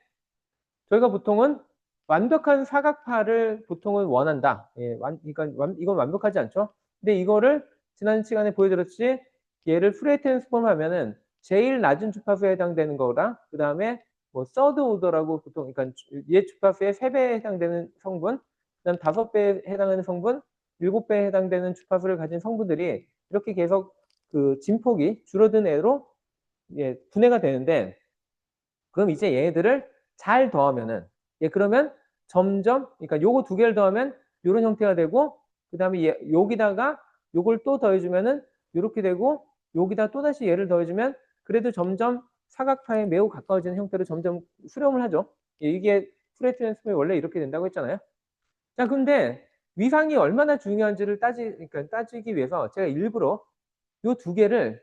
저희가 보통은 완벽한 사각파를 보통은 원한다. 예, 그러니까 이건 완벽하지 않죠. 근데 이거를 지난 시간에 보여드렸듯이 얘를 프레이 트랜스폼 하면은 제일 낮은 주파수에 해당되는 거랑 그 다음에 뭐 서드 오더라고 보통, 그러니까 얘 주파수의 3배에 해당되는 성분, 그다음 5배에 해당하는 성분, 7배에 해당되는 주파수를 가진 성분들이 이렇게 계속 그 진폭이 줄어든 애로 분해가 되는데, 그럼 이제 얘네들을 잘 더하면은, 그러면 점점, 그러니까 요거 2개를 더하면 요런 형태가 되고, 그 다음에 여기다가 요걸 또 더해주면은 요렇게 되고, 여기다 또다시 얘를 더해주면 그래도 점점 사각파에 매우 가까워지는 형태로 점점 수렴을 하죠. 이게 프레이 트랜스폼이 원래 이렇게 된다고 했잖아요. 자, 근데 위상이 얼마나 중요한지를 그러니까 따지기 위해서 제가 일부러 요 2개를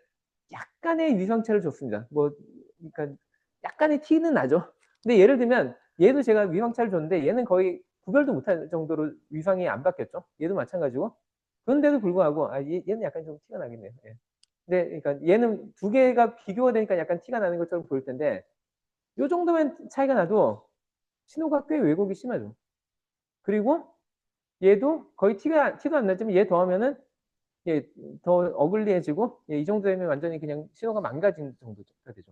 약간의 위상차를 줬습니다. 그러니까 약간의 티는 나죠. 근데 예를 들면 얘도 제가 위상차를 줬는데 얘는 거의 구별도 못할 정도로 위상이 안 바뀌었죠. 얘도 마찬가지고. 그런데도 불구하고, 얘는 약간 좀 티가 나겠네요. 예. 근데, 그러니까 얘는 두 개가 비교가 되니까 약간 티가 나는 것처럼 보일 텐데, 요 정도면 차이가 나도 신호가 꽤 왜곡이 심하죠. 그리고 얘도 거의 티도 안 나지만 얘 더하면은 예, 더 어글리해지고, 예, 이 정도 되면 완전히 그냥 신호가 망가진 정도가 되죠.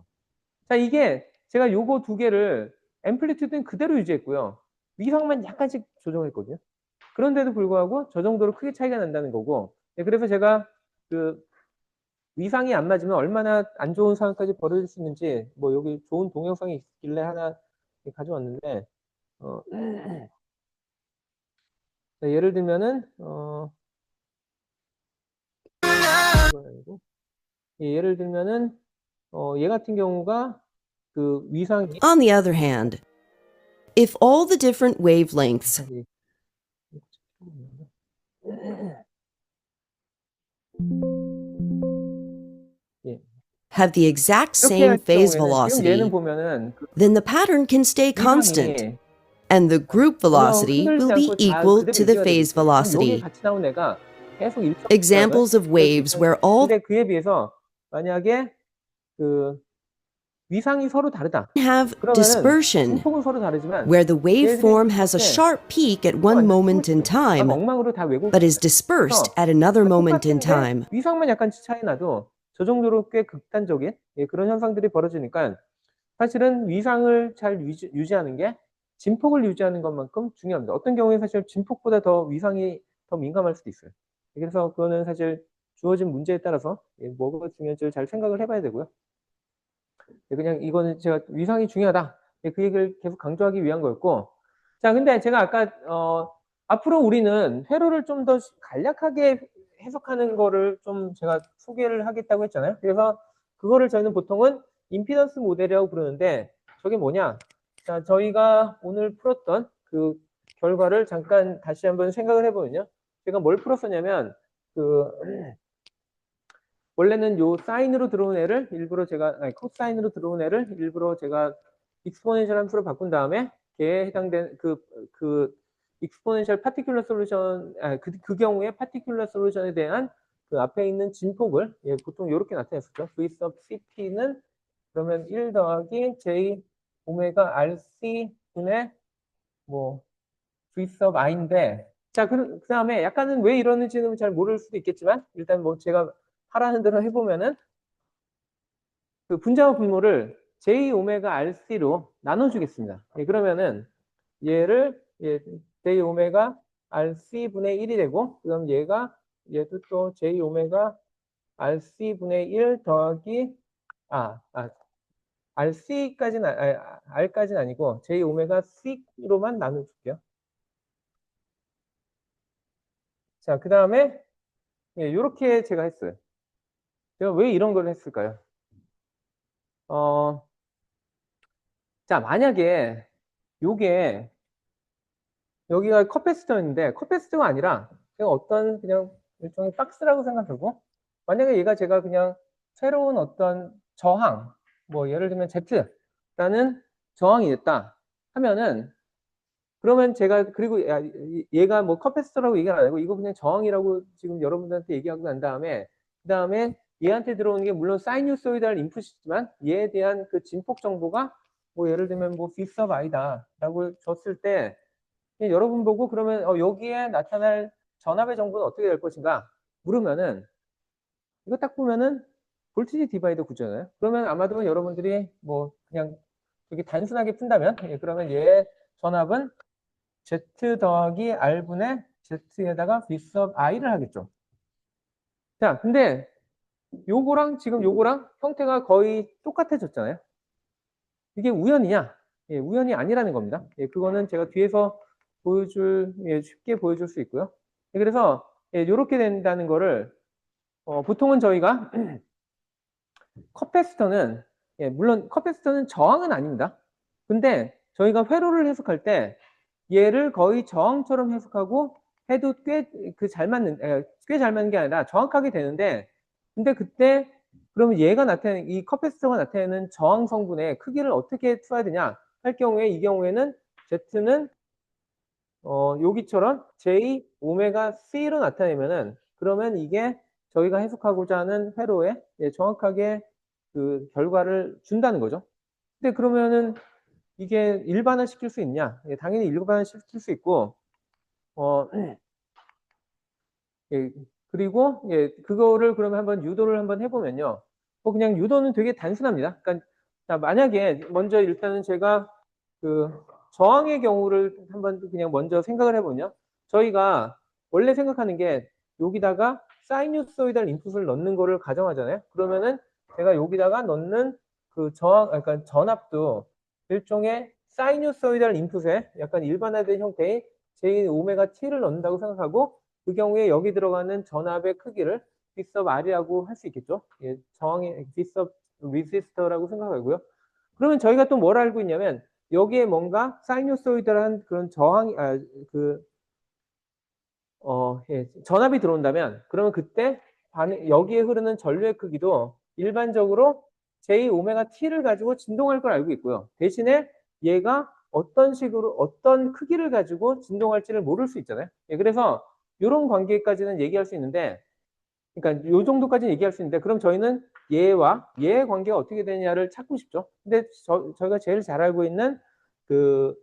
자, 이게 제가 요거 두 개를 앰플리튜드는 그대로 유지했고요. 위상만 약간씩 조정했거든요. 그런데도 불구하고 저 정도로 크게 차이가 난다는 거고, 예, 그래서 제가 그 위상이 안 맞으면 얼마나 안 좋은 상황까지 벌어질 수 있는지, 뭐 여기 좋은 동영상이 있길래 하나 가져왔는데, 예를 들면은, 이건 아니고, 예, 예를 들면은, 얘 같은 경우가 그 위상이, On the other hand, if all the different wavelengths 예, have the exact 이렇게 할 same phase 경우에는 지금 얘는 velocity, 보면은 그 then the pattern can stay constant, 위상이 and the group 전혀 velocity 흔들리지 will be 않고 잘 equal 그대로 to the 유지가 되고 phase 있어요. 그럼 여기 velocity. 같이 나온 애가 계속 일정하게 Examples of 할 수 waves 있어요. where all 근데 그에 비해서 만약에 그 위상이 서로 다르다. have 그러면은 dispersion, 진폭은 서로 다르지만 where the 얘들이 waveform has a 이렇게 sharp peak at one 완전 moment in 막 time, 엉망으로 다 왜곡이 but is 돼요. dispersed 그래서 at another moment in 똑같은데 time. 위상만 약간 차이 나도 저 정도로 꽤 극단적인 예, 그런 현상들이 벌어지니까 사실은 위상을 잘 유지하는 게 진폭을 유지하는 것만큼 중요합니다. 어떤 경우에 사실 진폭보다 더 위상이 더 민감할 수도 있어요. 그래서 그거는 사실 주어진 문제에 따라서 예, 뭐가 중요한지를 잘 생각을 해봐야 되고요. 예, 그냥 이거는 제가 위상이 중요하다. 예, 그 얘기를 계속 강조하기 위한 거였고. 자, 근데 제가 아까, 앞으로 우리는 회로를 좀 더 간략하게 해석하는 거를 좀 제가 소개를 하겠다고 했잖아요. 그래서 그거를 저희는 보통은 임피던스 모델이라고 부르는데, 저게 뭐냐? 자, 저희가 오늘 풀었던 그 결과를 잠깐 다시 한번 생각을 해보면요. 제가 뭘 풀었었냐면, 그, 원래는 요 사인으로 들어온 애를 일부러 제가 코사인으로 들어온 애를 일부러 제가 익스포넨셜 함수로 바꾼 다음에 걔에 해당되는 그 익스포넨셜 파티큘러 솔루션 그 경우에 파티큘러 솔루션에 대한 그 앞에 있는 진폭을 예, 보통 이렇게 나타냈었죠. V sub CT는 그러면 1 더하기 J 오메가 RC 분의 뭐 V sub I인데 자, 그 다음에 약간은 왜 이러는지는 잘 모를 수도 있겠지만 일단 뭐 제가 하라는 대로 해보면은 그 분자와 분모를 J 오메가 RC로 나눠주겠습니다. 예, 그러면은 얘를 예, J 오메가 RC 분의 1이 되고 그럼 얘도 또 J 오메가 RC 분의 1 더하기 RC까지는 R까지는 아니고 J 오메가 C로만 나눠줄게요. 자, 그 다음에 예, 이렇게 제가 했어요. 제가 왜 이런 걸 했을까요? 자, 만약에 요게 여기가 컵패스터인데 컵패스터가 아니라 그냥 어떤 그냥 일종의 박스라고 생각하고 만약에 얘가 제가 그냥 새로운 어떤 저항 뭐 예를 들면 Z라는 저항이 됐다 하면은 그러면 제가 그리고 얘가 뭐 컵패스터라고 얘기를 안 하고 이거 그냥 저항이라고 지금 여러분들한테 얘기하고 난 다음에 그 다음에 얘한테 들어오는 게 물론 사이누소이달 인풋이지만 얘에 대한 그 진폭 정보가 뭐 예를 들면 뭐 V sub i다 라고 줬을 때 여러분 보고 그러면 여기에 나타날 전압의 정보는 어떻게 될 것인가 물으면은 이거 딱 보면은 볼티지 디바이더 구조잖아요. 그러면 아마도 여러분들이 뭐 그냥 되게 단순하게 푼다면 그러면 얘의 전압은 Z 더하기 R분의 Z에다가 V sub I를 하겠죠. 자, 근데 요거랑 지금 요거랑 형태가 거의 똑같아졌잖아요. 이게 우연이냐? 예, 우연이 아니라는 겁니다. 예, 그거는 제가 뒤에서 쉽게 보여줄 수 있고요. 예, 그래서 이렇게 된다는 거를 보통은 저희가 컵패스터는 물론 컵패스터는 저항은 아닙니다. 근데 저희가 회로를 해석할 때 얘를 거의 저항처럼 해석하고 해도 꽤 잘 맞는 게 아니라 정확하게 되는데 근데 그때 그러면 얘가 나타내는 이 컵패스터가 나타내는 저항 성분의 크기를 어떻게 써야 되냐 할 경우에 이 경우에는 Z는 여기처럼 J 오메가 C로 나타내면은 그러면 이게 저희가 해석하고자 하는 회로에 정확하게 그 결과를 준다는 거죠. 근데 그러면은 이게 일반화 시킬 수 있냐? 당연히 일반화 시킬 수 있고, 어, 예, 그리고 그거를 그러면 한번 유도를 한번 해보면요. 그냥 유도는 되게 단순합니다. 그러니까 자, 만약에 먼저 일단은 제가 그 저항의 경우를 한번 그냥 먼저 생각을 해보면요. 저희가 원래 생각하는 게 여기다가 사이누소이달 인풋을 넣는 거를 가정하잖아요. 그러면은 제가 여기다가 넣는 그 저항, 그러니까 전압도 일종의 사이누소이달 인풋에 약간 일반화된 형태의 J 오메가 T를 넣는다고 생각하고 그 경우에 여기 들어가는 전압의 크기를 Vsub R이라고 할 수 있겠죠. 저항의 Vsub Resistor라고 생각하고요. 그러면 저희가 또 뭘 알고 있냐면 여기에 뭔가 사이누소이드한 그런 저항, 전압이 들어온다면 그러면 그때 여기에 흐르는 전류의 크기도 일반적으로 J 오메가 T를 가지고 진동할 걸 알고 있고요. 대신에 얘가 어떤 식으로 어떤 크기를 가지고 진동할지를 모를 수 있잖아요. 그래서 이런 관계까지는 얘기할 수 있는데, 그러니까 요 정도까지는 얘기할 수 있는데, 그럼 저희는 얘와 얘의 관계가 어떻게 되냐를 찾고 싶죠. 근데 저희가 제일 잘 알고 있는 그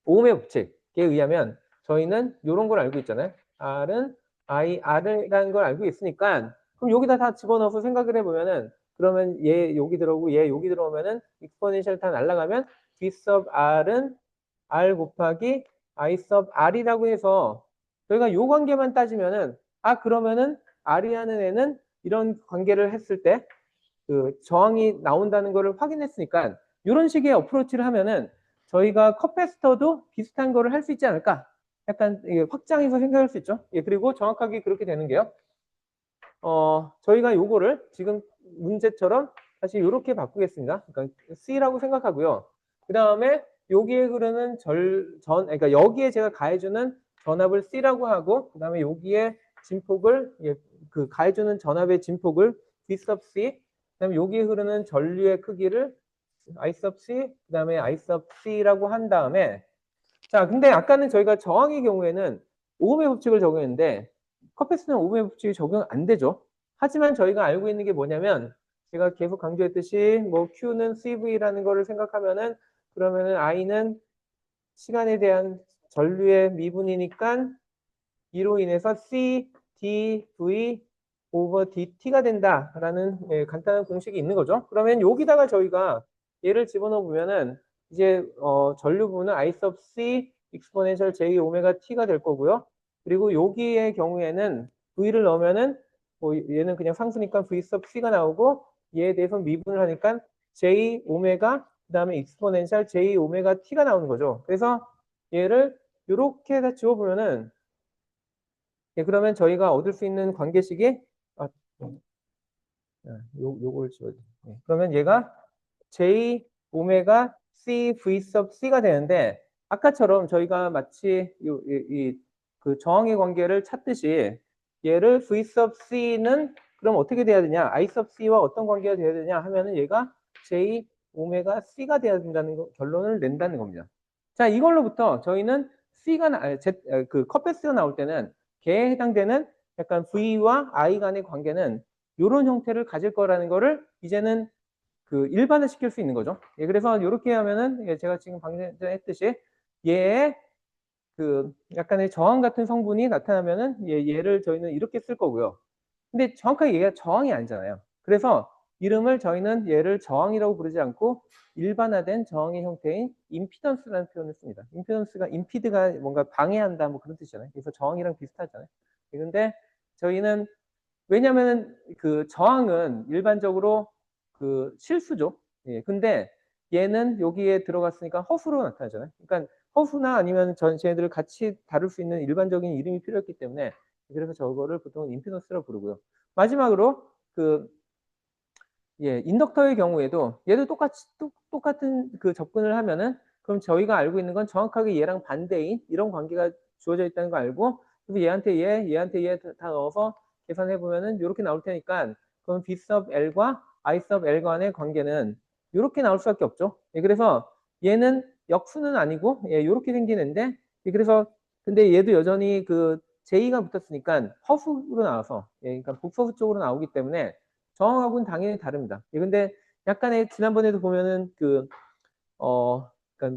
오음의 법칙에 의하면 저희는 이런 걸 알고 있잖아요. R은 IR이라는 걸 알고 있으니까 그럼 여기다 다 집어넣어서 생각을 해보면은 그러면 얘 여기 들어오고 얘 여기 들어오면은 익스포넨셜 다 날아가면 V sub R은 R 곱하기 I sub R이라고 해서 저희가 요 관계만 따지면은 그러면은 R이라는 애는 이런 관계를 했을 때 그 저항이 나온다는 것을 확인했으니까 이런 식의 어프로치를 하면은 저희가 커패스터도 비슷한 거를 할 수 있지 않을까? 약간 확장해서 생각할 수 있죠. 그리고 정확하게 그렇게 되는 게요. 저희가 요거를 지금 문제처럼 다시 이렇게 바꾸겠습니다. 그러니까 C라고 생각하고요. 그 다음에 여기에 흐르는 그러니까 여기에 제가 가해주는 전압을 C라고 하고, 그 다음에 여기에 진폭을, 그 가해주는 전압의 진폭을 V sub C, 그 다음에 여기에 흐르는 전류의 크기를 I sub C, 그 다음에 I sub C라고 한 다음에, 자, 근데 아까는 저희가 저항의 경우에는 오음의 법칙을 적용했는데, 커패스는 오음의 법칙이 적용 안 되죠. 하지만 저희가 알고 있는 게 뭐냐면, 제가 계속 강조했듯이, 뭐, Q는 CV라는 거를 생각하면은, 그러면은 I는 시간에 대한 전류의 미분이니까, 이로 인해서 C, D, V over DT가 된다라는 간단한 공식이 있는 거죠. 그러면 여기다가 저희가 얘를 집어넣어 보면은 이제 전류 부분은 I sub C exponential J 오메가 T가 될 거고요. 그리고 여기의 경우에는 V를 넣으면은 뭐 얘는 그냥 상수니까 V sub C가 나오고 얘에 대해서 미분을 하니까 J 오메가 그다음에 exponential J 오메가 T가 나오는 거죠. 그래서 얘를 이렇게 다 지워 보면은 그러면 저희가 얻을 수 있는 관계식이 요걸 지워야 돼. 그러면 얘가 J 오메가 C V sub C가 되는데 아까처럼 저희가 마치 그 저항의 관계를 찾듯이 얘를 V sub C는 그럼 어떻게 돼야 되냐? I sub C와 어떤 관계가 돼야 되냐 하면은 얘가 J 오메가 C가 돼야 된다는 결론을 낸다는 겁니다. 자, 이걸로부터 저희는 그 컵패스가 나올 때는 걔에 해당되는 약간 V와 I 간의 관계는 이런 형태를 가질 거라는 거를 이제는 그 일반화 시킬 수 있는 거죠. 그래서 이렇게 하면은 제가 지금 방금 전에 했듯이 얘의 그 약간의 저항 같은 성분이 나타나면은 얘를 저희는 이렇게 쓸 거고요. 근데 정확하게 얘가 저항이 아니잖아요. 그래서 이름을 저희는 얘를 저항이라고 부르지 않고 일반화된 저항의 형태인 임피던스라는 표현을 씁니다. 임피던스가 임피드가 뭔가 방해한다 뭐 그런 뜻이잖아요. 그래서 저항이랑 비슷하잖아요. 근데 저희는 왜냐하면 그 저항은 일반적으로 그 실수죠. 근데 얘는 여기에 들어갔으니까 허수로 나타나잖아요. 그러니까 허수나 아니면 쟤네들을 같이 다룰 수 있는 일반적인 이름이 필요했기 때문에 그래서 저거를 보통 임피던스라고 부르고요. 마지막으로 그 인덕터의 경우에도 얘도 똑같은 그 접근을 하면은 그럼 저희가 알고 있는 건 정확하게 얘랑 반대인 이런 관계가 주어져 있다는 거 알고 그래서 얘한테 얘 다 넣어서 계산해 보면은 이렇게 나올 테니까 그럼 B sub L과 I sub L 간의 관계는 이렇게 나올 수밖에 없죠. 그래서 얘는 역수는 아니고, 예, 요렇게 생기는데, 예, 그래서, 근데 얘도 여전히 그 J가 붙었으니까 허수로 나와서, 예, 그러니까 복서수 쪽으로 나오기 때문에 저항하고는 당연히 다릅니다. 예, 근데 약간의, 지난번에도 보면은 그러니까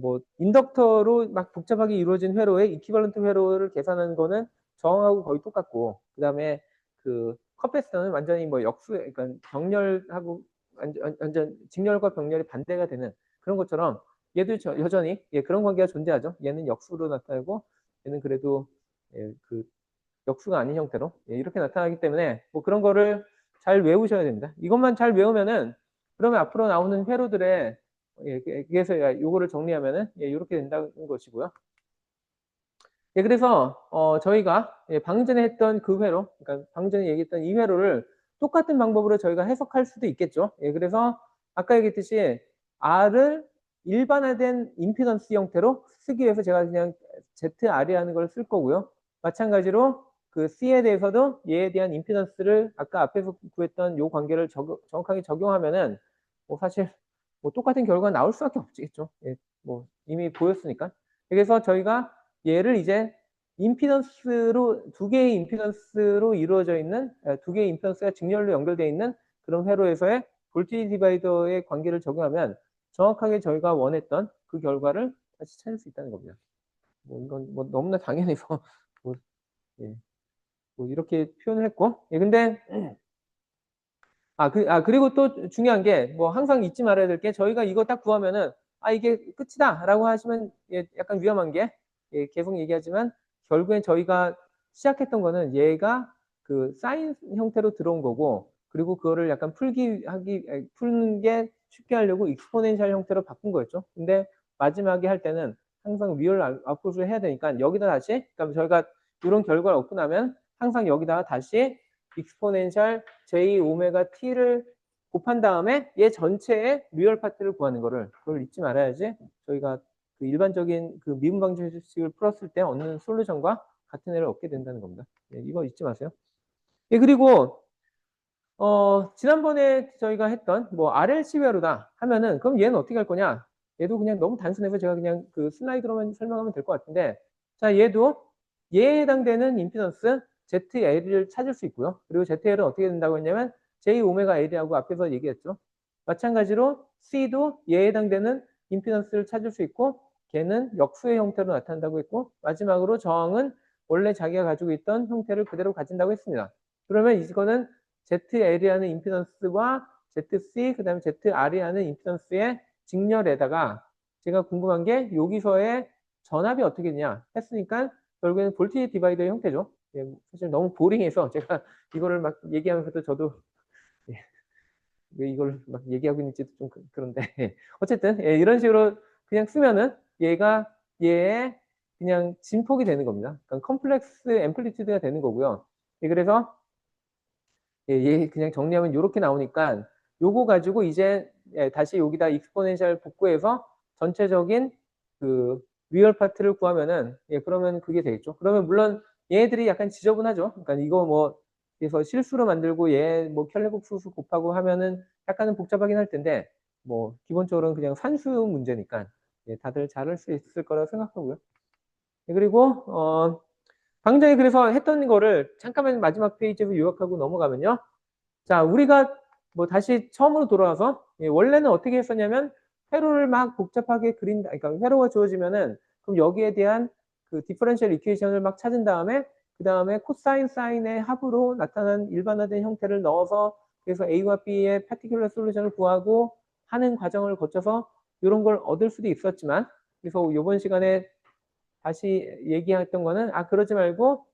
뭐, 인덕터로 막 복잡하게 이루어진 회로의 이퀴벌런트 회로를 계산하는 거는 저항하고 거의 똑같고, 그 다음에 그 컵패스터는 완전히 뭐 역수, 그러니까 병렬하고 완전 직렬과 병렬이 반대가 되는 그런 것처럼 얘도 여전히 예, 그런 관계가 존재하죠. 얘는 역수로 나타나고 얘는 그래도 예, 그 역수가 아닌 형태로 예, 이렇게 나타나기 때문에 뭐 그런 거를 잘 외우셔야 됩니다. 이것만 잘 외우면은 그러면 앞으로 나오는 회로들의 예, 그래서 요거를 정리하면은 예, 이렇게 된다는 것이고요. 예, 그래서 저희가 예, 방금 전에 했던 그 회로, 그러니까 방금 전에 얘기했던 이 회로를 똑같은 방법으로 저희가 해석할 수도 있겠죠. 예, 그래서 아까 얘기했듯이 R을 일반화된 임피던스 형태로 쓰기 위해서 제가 그냥 ZR이라는 걸 쓸 거고요. 마찬가지로 그 C에 대해서도 얘에 대한 임피던스를 아까 앞에서 구했던 요 관계를 정확하게 적용하면은 뭐 사실 뭐 똑같은 결과가 나올 수밖에 없겠죠. 예, 뭐 이미 보였으니까. 그래서 저희가 얘를 이제 임피던스로 두 개의 임피던스로 이루어져 있는 두 개의 임피던스가 직렬로 연결되어 있는 그런 회로에서의 볼티지 디바이더의 관계를 적용하면 정확하게 저희가 원했던 그 결과를 다시 찾을 수 있다는 겁니다. 뭐 이건 뭐 너무나 당연해서 뭐, 예, 뭐 이렇게 표현을 했고 예, 근데 그리고 또 중요한 게, 뭐, 항상 잊지 말아야 될 게, 저희가 이거 딱 구하면은, 이게 끝이다. 라고 하시면, 예, 약간 위험한 게, 예, 계속 얘기하지만, 결국엔 저희가 시작했던 거는 얘가 그 사인 형태로 들어온 거고, 그리고 그거를 약간 푸는 게 쉽게 하려고 익스포넨셜 형태로 바꾼 거였죠. 근데 마지막에 할 때는 항상 리얼 아웃풋을 해야 되니까, 여기다 다시, 그러니까 저희가 이런 결과를 얻고 나면, 항상 여기다가 다시 익스포넨셜 j 오메가 t를 곱한 다음에 얘 전체의 리얼 파트를 구하는 거를 그걸 잊지 말아야지 저희가 그 일반적인 그 미분 방정식을 풀었을 때 얻는 솔루션과 같은 애를 얻게 된다는 겁니다. 네, 이거 잊지 마세요. 예, 그리고 지난번에 저희가 했던 뭐 RLC 회로다 하면은 그럼 얘는 어떻게 할 거냐? 얘도 그냥 너무 단순해서 제가 그냥 그 슬라이드로만 설명하면 될 것 같은데 자 얘도 얘에 해당되는 임피던스 ZL을 찾을 수 있고요. 그리고 ZL은 어떻게 된다고 했냐면 J 오메가 L이라고 앞에서 얘기했죠. 마찬가지로 C도 얘에 해당되는 임피던스를 찾을 수 있고 걔는 역수의 형태로 나타난다고 했고 마지막으로 저항은 원래 자기가 가지고 있던 형태를 그대로 가진다고 했습니다. 그러면 이거는 ZL이라는 임피던스와 ZC 그다음에 ZR이라는 임피던스의 직렬에다가 제가 궁금한 게 여기서의 전압이 어떻게 되냐 했으니까 결국에는 볼티지 디바이더의 형태죠. 예, 사실 너무 보링해서 제가 이거를 막 얘기하면서도 저도 예, 왜 이걸 막 얘기하고 있는지도 좀 그런데 어쨌든 예, 이런 식으로 그냥 쓰면은 얘가 얘의 그냥 진폭이 되는 겁니다. 그러니까 컴플렉스 앰플리튜드가 되는 거고요. 예, 그래서 예, 얘 그냥 정리하면 이렇게 나오니까 요거 가지고 이제 예, 다시 여기다 익스포넨셜 복구해서 전체적인 그 리얼 파트를 구하면은 예, 그러면 그게 되겠죠. 그러면 물론 얘네들이 약간 지저분하죠. 그러니까 이거 뭐 그래서 실수로 만들고 얘 뭐 켈레복 수수 곱하고 하면은 약간은 복잡하긴 할 텐데 뭐 기본적으로는 그냥 산수 문제니까 예, 다들 잘할 수 있을 거라고 생각하고요. 예, 그리고 방금 전에 그래서 했던 거를 잠깐만 마지막 페이지에서 요약하고 넘어가면요. 자, 우리가 뭐 다시 처음으로 돌아와서 예, 원래는 어떻게 했었냐면 회로를 막 복잡하게 그린다. 그러니까 회로가 주어지면은 그럼 여기에 대한 그 디퍼런셜 이퀘이션을 막 찾은 다음에 그 다음에 코사인 사인의 합으로 나타난 일반화된 형태를 넣어서 그래서 A와 B의 파티큘러 솔루션을 구하고 하는 과정을 거쳐서 이런 걸 얻을 수도 있었지만 그래서 이번 시간에 다시 얘기했던 거는 그러지 말고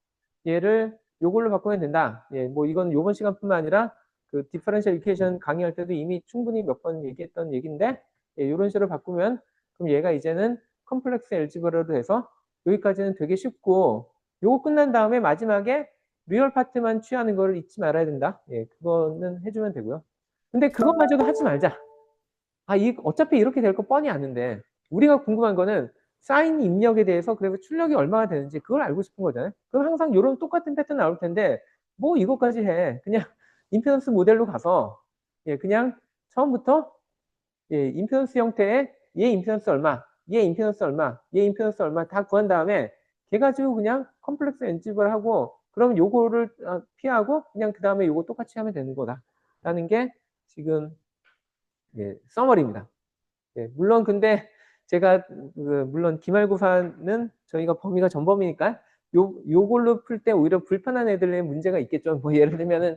얘를 요걸로 바꾸면 된다. 예, 뭐 이건 요번 시간뿐만 아니라 그 디퍼런셜 이퀘이션 강의할 때도 이미 충분히 몇 번 얘기했던 얘기인데 예, 이런 식으로 바꾸면 그럼 얘가 이제는 컴플렉스 엘지브라로 돼서 여기까지는 되게 쉽고 요거 끝난 다음에 마지막에 리얼 파트만 취하는 거를 잊지 말아야 된다. 예, 그거는 해주면 되고요. 근데 그것마저도 하지 말자. 어차피 이렇게 될 거 뻔히 아는데 우리가 궁금한 거는 사인 입력에 대해서 그래서 출력이 얼마나 되는지 그걸 알고 싶은 거잖아요. 그럼 항상 이런 똑같은 패턴 나올 텐데 뭐 이것까지 해. 그냥 임피던스 모델로 가서 예, 그냥 처음부터 예, 임피던스 형태의 얘 임피던스 얼마 얘 임피던스 얼마, 얘 임피던스 얼마 다 구한 다음에 걔 가지고 그냥 컴플렉스 엔집을 하고 그러면 요거를 피하고 그냥 그 다음에 요거 똑같이 하면 되는 거다라는 게 지금 예, 서머리입니다. 예, 물론 근데 제가 물론 기말고사는 저희가 범위가 전범위니까 요걸로 풀 때 오히려 불편한 애들의 문제가 있겠죠. 뭐 예를 들면은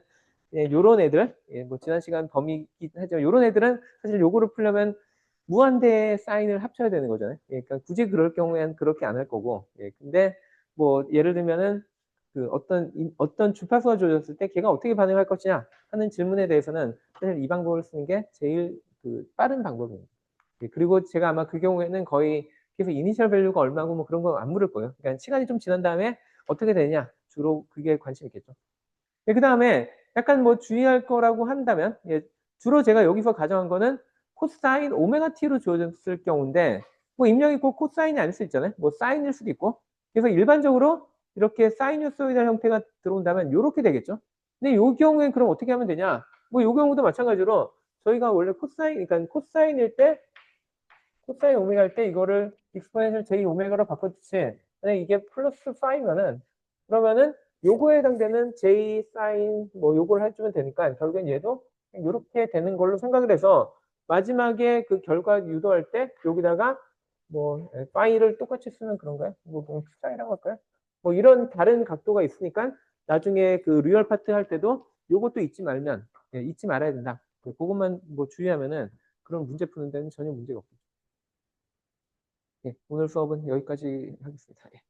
예, 요런 애들, 예, 뭐 지난 시간 범위이긴 하죠. 요런 애들은 사실 요거를 풀려면 무한대의 사인을 합쳐야 되는 거잖아요. 예, 그러니까 굳이 그럴 경우에는 그렇게 안 할 거고. 예, 근데 뭐 예를 들면은 그 어떤 주파수가 주어졌을 때 걔가 어떻게 반응할 것이냐 하는 질문에 대해서는 사실 이 방법을 쓰는 게 제일 그 빠른 방법입니다. 예, 그리고 제가 아마 그 경우에는 거의 계속 이니셜 밸류가 얼마고 뭐 그런 거 안 물을 거예요. 그러니까 시간이 좀 지난 다음에 어떻게 되냐 주로 그게 관심 있겠죠. 예, 그 다음에 약간 뭐 주의할 거라고 한다면 예, 주로 제가 여기서 가정한 거는 코사인 오메가 t로 주어졌을 경우인데 뭐 입력이 꼭 코사인이 아닐 수 있잖아요. 뭐 사인일 수도 있고. 그래서 일반적으로 이렇게 사이누소이달 형태가 들어온다면 이렇게 되겠죠. 근데 이 경우엔 그럼 어떻게 하면 되냐? 뭐 이 경우도 마찬가지로 저희가 원래 코사인, 그러니까 코사인일 때 코사인 오메가일 때 이거를 익스포넨셜 j 오메가로 바꿔주지. 만약 이게 플러스 5면은 그러면은 요거에 해당되는 j 사인 뭐 요걸 해주면 되니까 결국엔 얘도 이렇게 되는 걸로 생각을 해서 마지막에 그 결과 유도할 때 여기다가 뭐 파이를 똑같이 쓰면 그런가요? 뭐 사이라고 할까요? 뭐 이런 다른 각도가 있으니까 나중에 그 리얼 파트 할 때도 요것도 잊지 말면 예, 잊지 말아야 된다. 그것만 뭐 주의하면은 그런 문제 푸는 데는 전혀 문제가 없죠. 예, 오늘 수업은 여기까지 하겠습니다. 예.